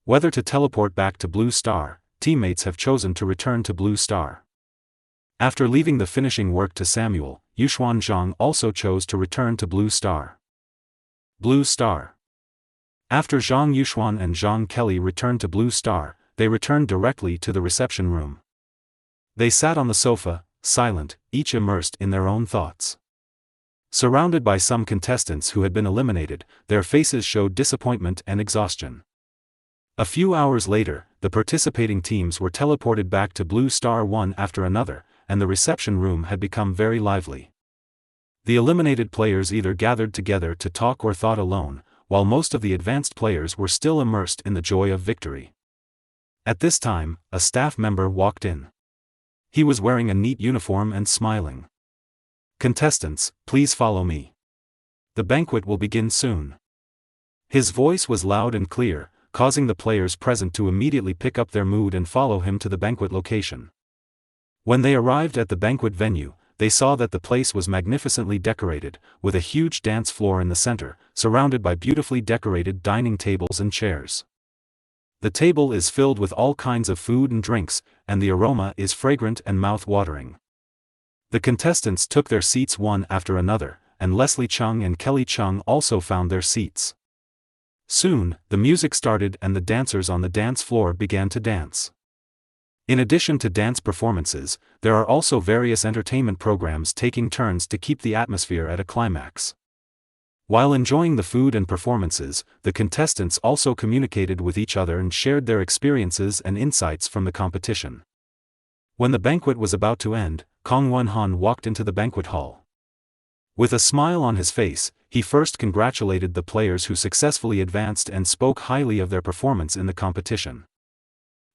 Whether to teleport back to Blue Star, teammates have chosen to return to Blue Star. After leaving the finishing work to Samuel, Yuxuan Zhang also chose to return to Blue Star. Blue Star. After Zhang Yuxuan and Zhang Kelly returned to Blue Star, they returned directly to the reception room. They sat on the sofa, silent, each immersed in their own thoughts. Surrounded by some contestants who had been eliminated, their faces showed disappointment and exhaustion. A few hours later, the participating teams were teleported back to Blue Star one after another, and the reception room had become very lively. The eliminated players either gathered together to talk or thought alone, while most of the advanced players were still immersed in the joy of victory. At this time, a staff member walked in. He was wearing a neat uniform and smiling. "Contestants, please follow me. The banquet will begin soon." His voice was loud and clear, causing the players present to immediately pick up their mood and follow him to the banquet location. When they arrived at the banquet venue, they saw that the place was magnificently decorated, with a huge dance floor in the center, surrounded by beautifully decorated dining tables and chairs. The table is filled with all kinds of food and drinks, and the aroma is fragrant and mouth-watering. The contestants took their seats one after another, and Leslie Chung and Kelly Chung also found their seats. Soon, the music started and the dancers on the dance floor began to dance. In addition to dance performances, there are also various entertainment programs taking turns to keep the atmosphere at a climax. While enjoying the food and performances, the contestants also communicated with each other and shared their experiences and insights from the competition. When the banquet was about to end, Kong Wenhan walked into the banquet hall. With a smile on his face, he first congratulated the players who successfully advanced and spoke highly of their performance in the competition.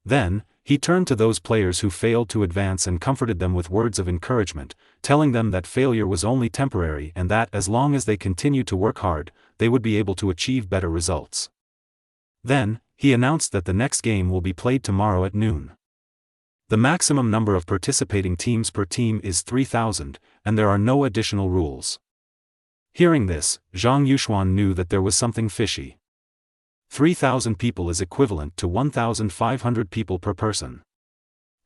Then, he turned to those players who failed to advance and comforted them with words of encouragement, telling them that failure was only temporary and that as long as they continued to work hard, they would be able to achieve better results. Then, he announced that the next game will be played tomorrow at noon. The maximum number of participating teams per team is 3,000, and there are no additional rules. Hearing this, Zhang Yuxuan knew that there was something fishy. 3,000 people is equivalent to 1,500 people per person.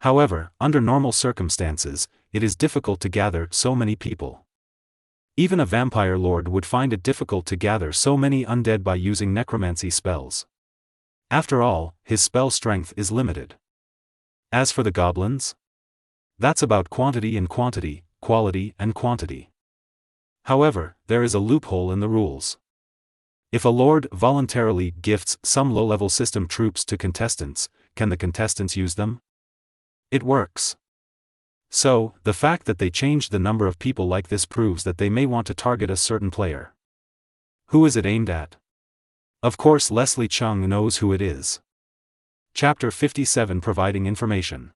However, under normal circumstances, it is difficult to gather so many people. Even a vampire lord would find it difficult to gather so many undead by using necromancy spells. After all, his spell strength is limited. As for the goblins, that's about quantity and quantity, quality and quantity. However, there is a loophole in the rules. If a lord voluntarily gifts some low-level system troops to contestants, can the contestants use them? It works. So, the fact that they changed the number of people like this proves that they may want to target a certain player. Who is it aimed at? Of course Leslie Chung knows who it is. Chapter 57 Providing Information.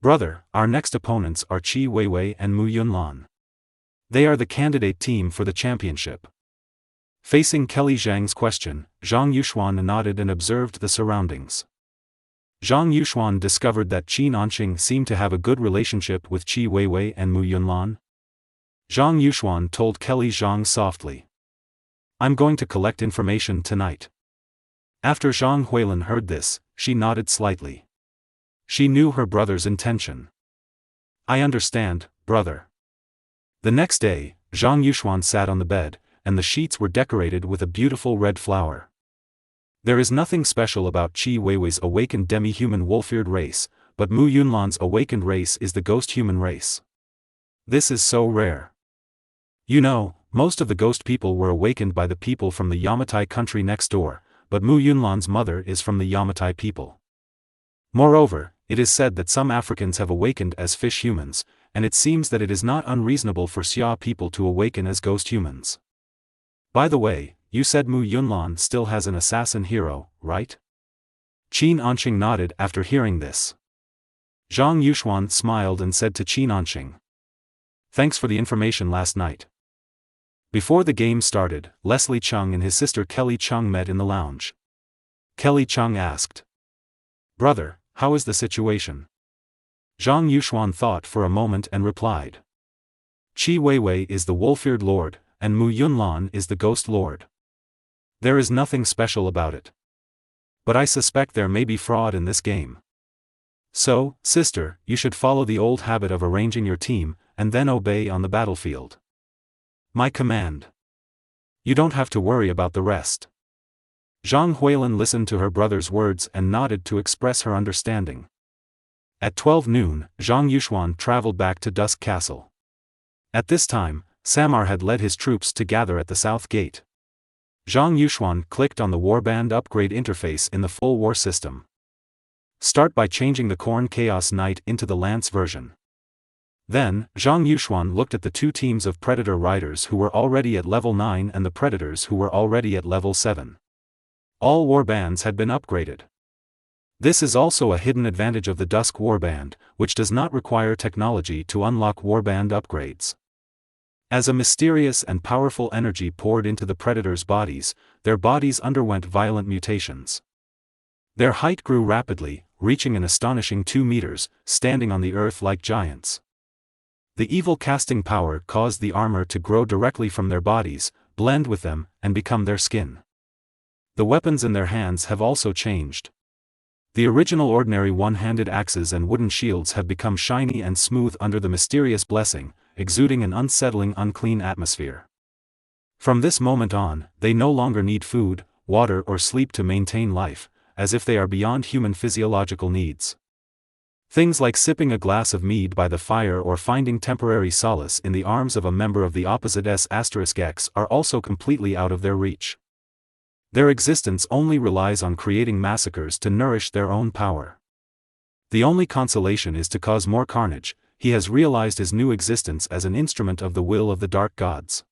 Brother, our next opponents are Qi Weiwei and Mu Yunlan. They are the candidate team for the championship. Facing Kelly Zhang's question, Zhang Yuxuan nodded and observed the surroundings. Zhang Yuxuan discovered that Qi Nanqing seemed to have a good relationship with Qi Weiwei and Mu Yunlan. Zhang Yuxuan told Kelly Zhang softly, "I'm going to collect information tonight." After Zhang Huilin heard this, she nodded slightly. She knew her brother's intention. "I understand, brother." The next day, Zhang Yuxuan sat on the bed, and the sheets were decorated with a beautiful red flower. There is nothing special about Qi Weiwei's awakened demi-human wolf-eared race, but Mu Yunlan's awakened race is the ghost human race. This is so rare. You know, most of the ghost people were awakened by the people from the Yamatai country next door, but Mu Yunlan's mother is from the Yamatai people. Moreover, it is said that some Africans have awakened as fish humans, and it seems that it is not unreasonable for Xia people to awaken as ghost humans. By the way, you said Mu Yunlan still has an assassin hero, right? Qi Nanqing nodded after hearing this. Zhang Yuxuan smiled and said to Qi Nanqing, "Thanks for the information last night." Before the game started, Leslie Chung and his sister Kelly Chung met in the lounge. Kelly Chung asked, "Brother, how is the situation?" Zhang Yuxuan thought for a moment and replied. Qi Weiwei is the Wolf-eared Lord, and Mu Yunlan is the Ghost Lord. There is nothing special about it. But I suspect there may be fraud in this game. So, sister, you should follow the old habit of arranging your team, and then obey on the battlefield. My command. You don't have to worry about the rest. Zhang Huilin listened to her brother's words and nodded to express her understanding. At 12 noon, Zhang Yuxuan traveled back to Dusk Castle. At this time, Samar had led his troops to gather at the south gate. Zhang Yuxuan clicked on the Warband upgrade interface in the full war system. Start by changing the Khorne Chaos Knight into the Lance version. Then, Zhang Yuxuan looked at the two teams of Predator Riders who were already at level 9 and the Predators who were already at level 7. All warbands had been upgraded. This is also a hidden advantage of the Dusk Warband, which does not require technology to unlock warband upgrades. As a mysterious and powerful energy poured into the Predators' bodies, their bodies underwent violent mutations. Their height grew rapidly, reaching an astonishing 2 meters, standing on the earth like giants. The evil casting power caused the armor to grow directly from their bodies, blend with them, and become their skin. The weapons in their hands have also changed. The original ordinary one-handed axes and wooden shields have become shiny and smooth under the mysterious blessing, exuding an unsettling unclean atmosphere. From this moment on, they no longer need food, water or sleep to maintain life, as if they are beyond human physiological needs. Things like sipping a glass of mead by the fire or finding temporary solace in the arms of a member of the opposite S*X are also completely out of their reach. Their existence only relies on creating massacres to nourish their own power. The only consolation is to cause more carnage. He has realized his new existence as an instrument of the will of the dark gods.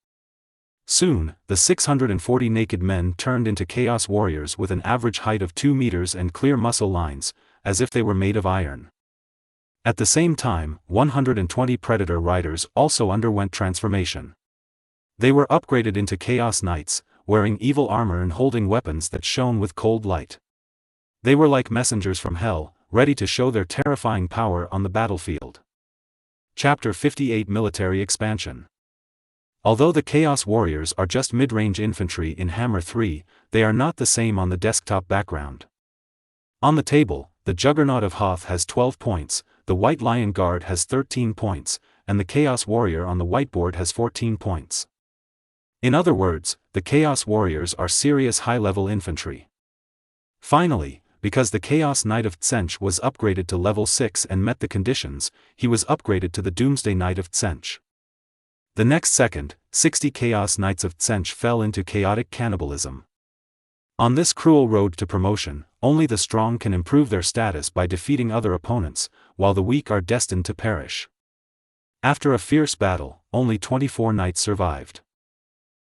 Soon, the 640 naked men turned into Chaos Warriors with an average height of 2 meters and clear muscle lines, as if they were made of iron. At the same time, 120 Predator Riders also underwent transformation. They were upgraded into Chaos Knights, wearing evil armor and holding weapons that shone with cold light. They were like messengers from hell, ready to show their terrifying power on the battlefield. Chapter 58 Military Expansion. Although the Chaos Warriors are just mid-range infantry in Hammer 3, they are not the same on the desktop background. On the table, the Juggernaut of Hoth has 12 points, the White Lion Guard has 13 points, and the Chaos Warrior on the whiteboard has 14 points. In other words, the Chaos Warriors are serious high-level infantry. Finally, because the Chaos Knight of Tsench was upgraded to level 6 and met the conditions, he was upgraded to the Doomsday Knight of Tsench. The next second, 60 Chaos Knights of Tsench fell into chaotic cannibalism. On this cruel road to promotion, only the strong can improve their status by defeating other opponents, while the weak are destined to perish. After a fierce battle, only 24 knights survived.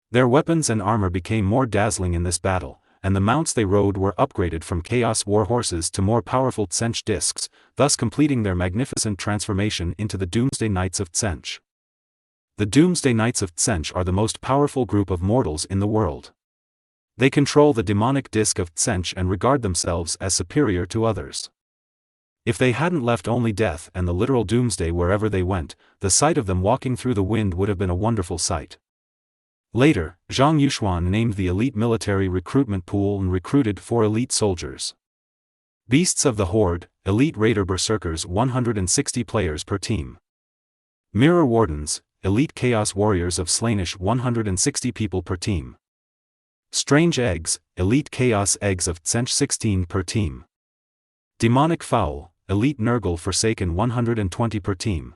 Their weapons and armor became more dazzling in this battle, and the mounts they rode were upgraded from Chaos War horses to more powerful Tsench discs, thus completing their magnificent transformation into the Doomsday Knights of Tsench. The Doomsday Knights of Tsench are the most powerful group of mortals in the world. They control the demonic disc of Tsench and regard themselves as superior to others. If they hadn't left only death and the literal doomsday wherever they went, the sight of them walking through the wind would have been a wonderful sight. Later, Zhang Yuxuan named the elite military recruitment pool and recruited 4 elite soldiers. Beasts of the Horde, elite raider berserkers 160 players per team. Mirror Wardens, elite chaos warriors of Slaanesh 160 people per team. Strange Eggs, elite chaos eggs of Tsench 16 per team. Demonic Fowl, elite Nurgle Forsaken 120 per team.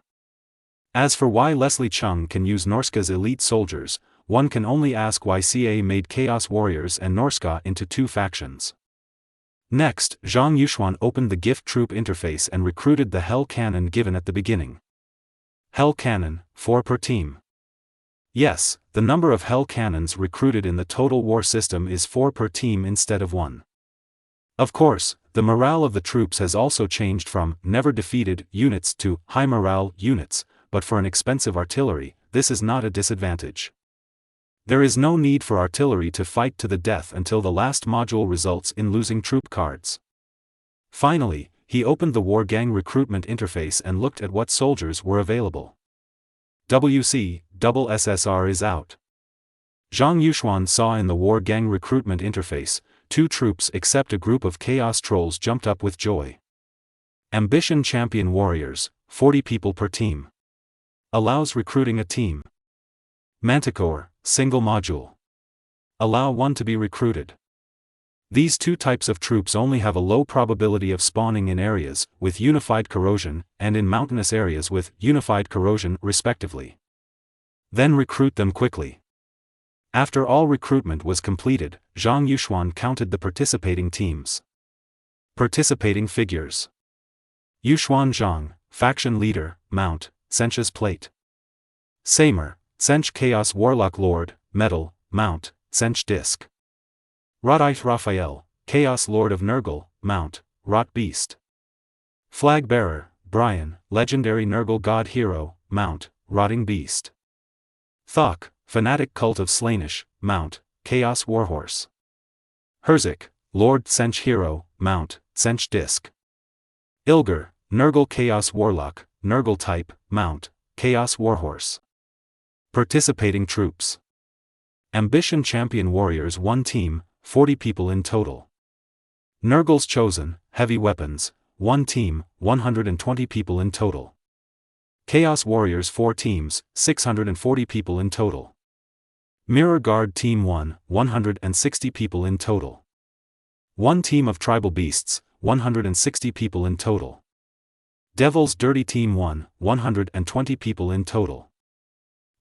As for why Leslie Chung can use Norska's elite soldiers, one can only ask why CA made Chaos Warriors and Norska into 2 factions. Next, Zhang Yuxuan opened the Gift Troop interface and recruited the Hell Cannon given at the beginning. Hell Cannon, 4 per team. Yes, the number of Hell Cannons recruited in the Total War system is 4 per team instead of 1. Of course, the morale of the troops has also changed from never defeated units to high morale units, but for an expensive artillery, this is not a disadvantage. There is no need for artillery to fight to the death until the last module results in losing troop cards. Finally, he opened the War Gang recruitment interface and looked at what soldiers were available. WC, double SSR is out. Zhang Yuxuan saw in the War Gang recruitment interface, 2 troops except a group of chaos trolls jumped up with joy. Ambition Champion Warriors, 40 people per team. Allows recruiting a team. Manticore, single module. Allow 1 to be recruited. These 2 types of troops only have a low probability of spawning in areas with unified corrosion and in mountainous areas with unified corrosion respectively. Then recruit them quickly. After all recruitment was completed, Zhang Yuxuan counted the participating teams. Participating figures. Yuxuan Zhang, Faction Leader, Mount, Sench's Plate. Samer, Sench Chaos Warlock Lord, Metal, Mount, Sench Disc. Rodite Raphael, Chaos Lord of Nurgle, Mount, Rot Beast. Flag Bearer, Brian, Legendary Nurgle God Hero, Mount, Rotting Beast. Thok, Fanatic Cult of Slaanesh, Mount, Chaos Warhorse. Herzik, Lord Sench Hero, Mount, Sench Disc. Ilger, Nurgle Chaos Warlock, Nurgle Type, Mount, Chaos Warhorse. Participating troops. Ambition Champion Warriors 1 team, 40 people in total. Nurgle's Chosen, Heavy Weapons, 1 team, 120 people in total. Chaos Warriors 4 teams, 640 people in total. Mirror Guard Team 1, 160 people in total. 1 team of Tribal Beasts, 160 people in total. Devil's Dirty Team 1, 120 people in total.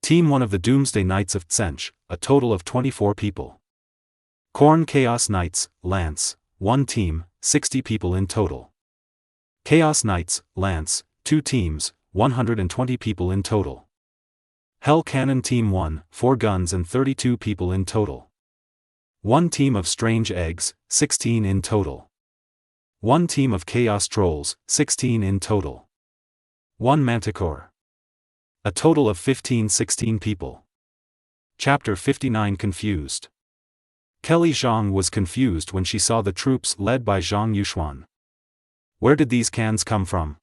Team 1 of the Doomsday Knights of Tsench, a total of 24 people. Khorne Chaos Knights, Lance, 1 team, 60 people in total. Chaos Knights, Lance, 2 teams, 120 people in total. Hell Cannon Team 1, 4 guns and 32 people in total. 1 team of Strange Eggs, 16 in total. 1 team of Chaos Trolls, 16 in total. 1 Manticore. A total of 16 people. Chapter 59 Confused. Kelly Zhang was confused when she saw the troops led by Zhang Yuxuan. Where did these cans come from?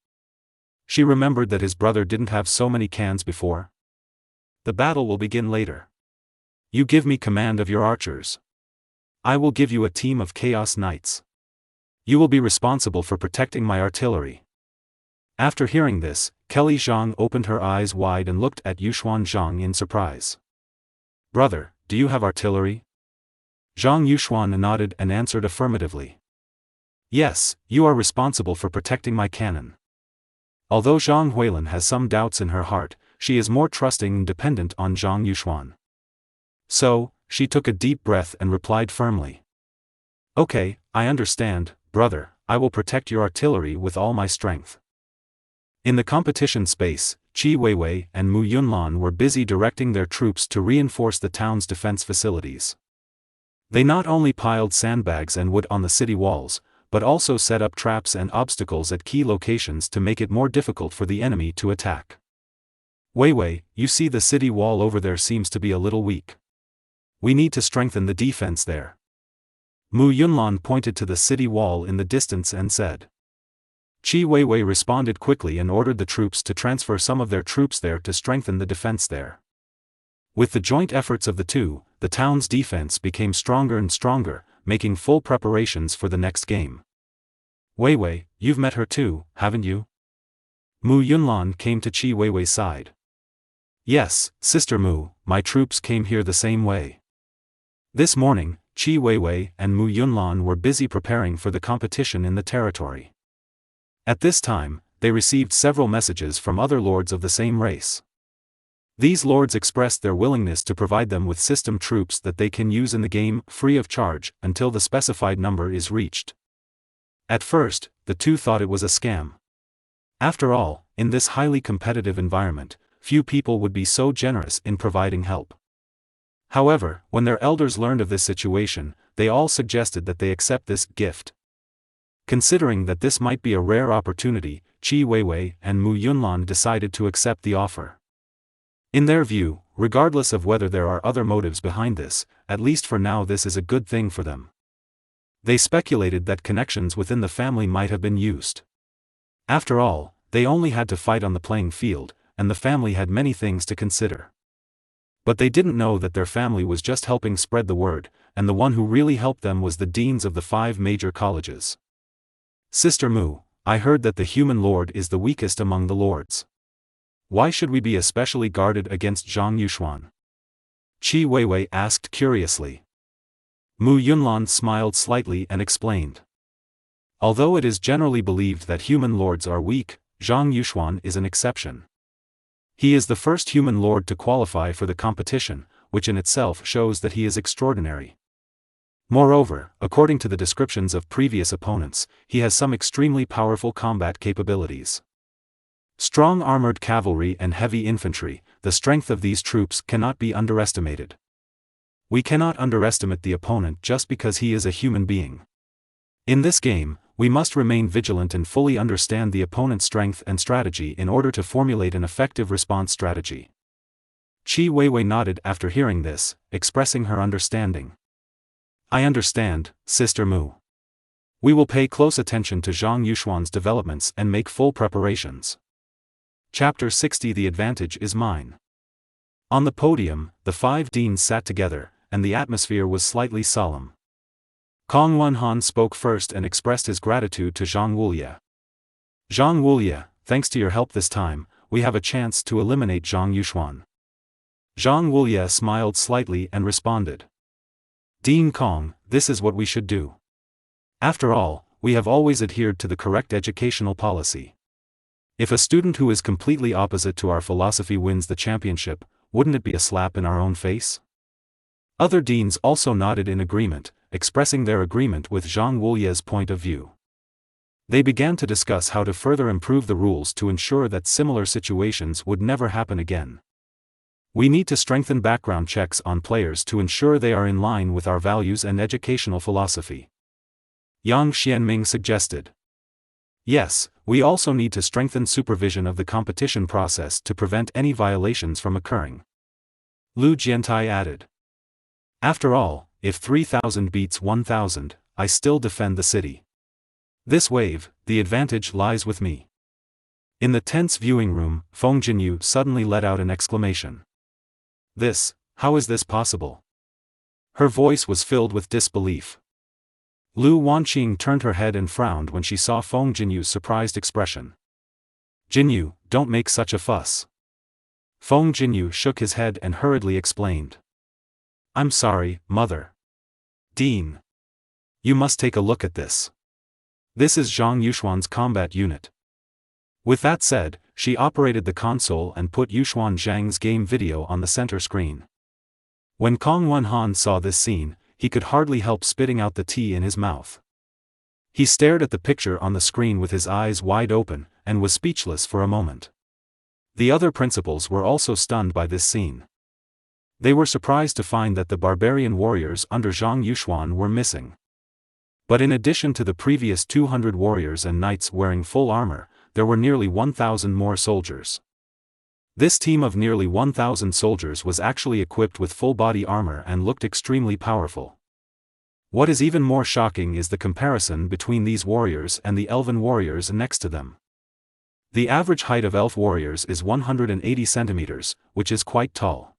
She remembered that his brother didn't have so many cans before. The battle will begin later. You give me command of your archers. I will give you a team of Chaos Knights. You will be responsible for protecting my artillery. After hearing this, Kelly Zhang opened her eyes wide and looked at Yuxuan Zhang in surprise. Brother, do you have artillery? Zhang Yuxuan nodded and answered affirmatively. Yes, you are responsible for protecting my cannon. Although Zhang Huilin has some doubts in her heart, she is more trusting and dependent on Zhang Yuxuan. So, she took a deep breath and replied firmly. Okay, I understand, brother, I will protect your artillery with all my strength. In the competition space, Qi Weiwei and Mu Yunlan were busy directing their troops to reinforce the town's defense facilities. They not only piled sandbags and wood on the city walls, but also set up traps and obstacles at key locations to make it more difficult for the enemy to attack. Weiwei, you see the city wall over there seems to be a little weak. We need to strengthen the defense there. Mu Yunlan pointed to the city wall in the distance and said. Qi Weiwei responded quickly and ordered the troops to transfer some of their troops there to strengthen the defense there. With the joint efforts of the two, the town's defense became stronger and stronger, making full preparations for the next game. Weiwei, you've met her too, haven't you? Mu Yunlan came to Qi Weiwei's side. Yes, Sister Mu, my troops came here the same way. This morning, Qi Weiwei and Mu Yunlan were busy preparing for the competition in the territory. At this time, they received several messages from other lords of the same race. These lords expressed their willingness to provide them with system troops that they can use in the game free of charge until the specified number is reached. At first, the two thought it was a scam. After all, in this highly competitive environment, few people would be so generous in providing help. However, when their elders learned of this situation, they all suggested that they accept this gift. Considering that this might be a rare opportunity, Qi Weiwei and Mu Yunlan decided to accept the offer. In their view, regardless of whether there are other motives behind this, at least for now this is a good thing for them. They speculated that connections within the family might have been used. After all, they only had to fight on the playing field, and the family had many things to consider. But they didn't know that their family was just helping spread the word, and the one who really helped them was the deans of the 5 major colleges. Sister Mu, I heard that the human lord is the weakest among the lords. Why should we be especially guarded against Zhang Yuxuan? Qi Weiwei asked curiously. Mu Yunlan smiled slightly and explained. Although it is generally believed that human lords are weak, Zhang Yuxuan is an exception. He is the first human lord to qualify for the competition, which in itself shows that he is extraordinary. Moreover, according to the descriptions of previous opponents, he has some extremely powerful combat capabilities. Strong armored cavalry and heavy infantry, the strength of these troops cannot be underestimated. We cannot underestimate the opponent just because he is a human being. In this game, we must remain vigilant and fully understand the opponent's strength and strategy in order to formulate an effective response strategy. Qi Weiwei nodded after hearing this, expressing her understanding. I understand, Sister Mu. We will pay close attention to Zhang Yuxuan's developments and make full preparations. Chapter 60 The advantage is mine. On the podium, the 5 deans sat together, and the atmosphere was slightly solemn. Kong Wenhan spoke first and expressed his gratitude to Zhang Wulie. Zhang Wulie, thanks to your help this time, we have a chance to eliminate Zhang Yuxuan. Zhang Wulie smiled slightly and responded. Dean Kong, this is what we should do. After all, we have always adhered to the correct educational policy. If a student who is completely opposite to our philosophy wins the championship, wouldn't it be a slap in our own face? Other deans also nodded in agreement, expressing their agreement with Zhang Wulie's point of view. They began to discuss how to further improve the rules to ensure that similar situations would never happen again. We need to strengthen background checks on players to ensure they are in line with our values and educational philosophy. Yang Xianming suggested. Yes, we also need to strengthen supervision of the competition process to prevent any violations from occurring. Lu Jiantai added. After all, if 3,000 beats 1,000, I still defend the city. This wave, the advantage lies with me. In the tense viewing room, Feng Jinyu suddenly let out an exclamation. How is this possible? Her voice was filled with disbelief. Lu Wanqing turned her head and frowned when she saw Feng Jinyu's surprised expression. Jinyu, don't make such a fuss. Feng Jinyu shook his head and hurriedly explained. I'm sorry, Mother. Dean. You must take a look at this. This is Zhang Yuxuan's combat unit. With that said, she operated the console and put Yuxuan Zhang's game video on the center screen. When Kong Wenhan saw this scene, he could hardly help spitting out the tea in his mouth. He stared at the picture on the screen with his eyes wide open, and was speechless for a moment. The other principals were also stunned by this scene. They were surprised to find that the barbarian warriors under Zhang Yuxuan were missing. But in addition to the previous 200 warriors and knights wearing full armor, there were nearly 1,000 more soldiers. This team of nearly 1,000 soldiers was actually equipped with full-body armor and looked extremely powerful. What is even more shocking is the comparison between these warriors and the elven warriors next to them. The average height of elf warriors is 180 centimeters, which is quite tall.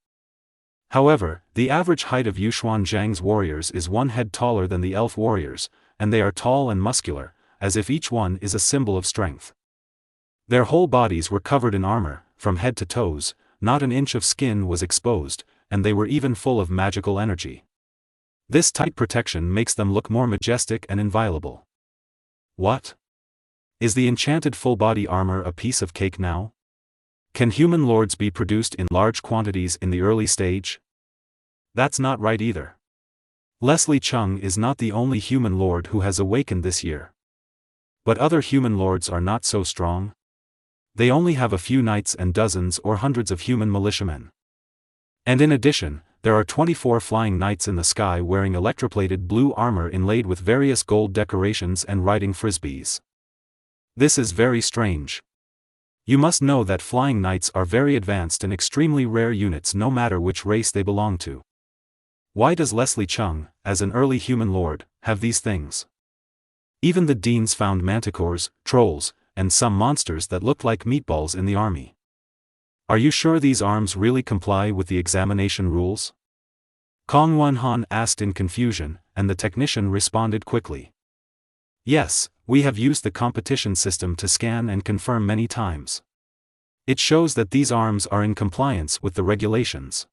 However, the average height of Yuxuan Zhang's warriors is 1 head taller than the elf warriors, and they are tall and muscular, as if each one is a symbol of strength. Their whole bodies were covered in armor, from head to toes, not an inch of skin was exposed, and they were even full of magical energy. This tight protection makes them look more majestic and inviolable. What? Is the enchanted full-body armor a piece of cake now? Can human lords be produced in large quantities in the early stage? That's not right either. Leslie Chung is not the only human lord who has awakened this year. But other human lords are not so strong. They only have a few knights and dozens or hundreds of human militiamen. And in addition, there are 24 flying knights in the sky wearing electroplated blue armor inlaid with various gold decorations and riding frisbees. This is very strange. You must know that flying knights are very advanced and extremely rare units no matter which race they belong to. Why does Leslie Chung, as an early human lord, have these things? Even the deans found manticores, trolls, and some monsters that looked like meatballs in the army. Are you sure these arms really comply with the examination rules? Kong Won-han asked in confusion, and the technician responded quickly. Yes, we have used the competition system to scan and confirm many times. It shows that these arms are in compliance with the regulations.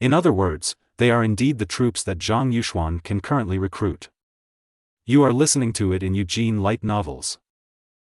In other words, they are indeed the troops that Zhang Yuxuan can currently recruit. You are listening to it in Eugene Light Novels.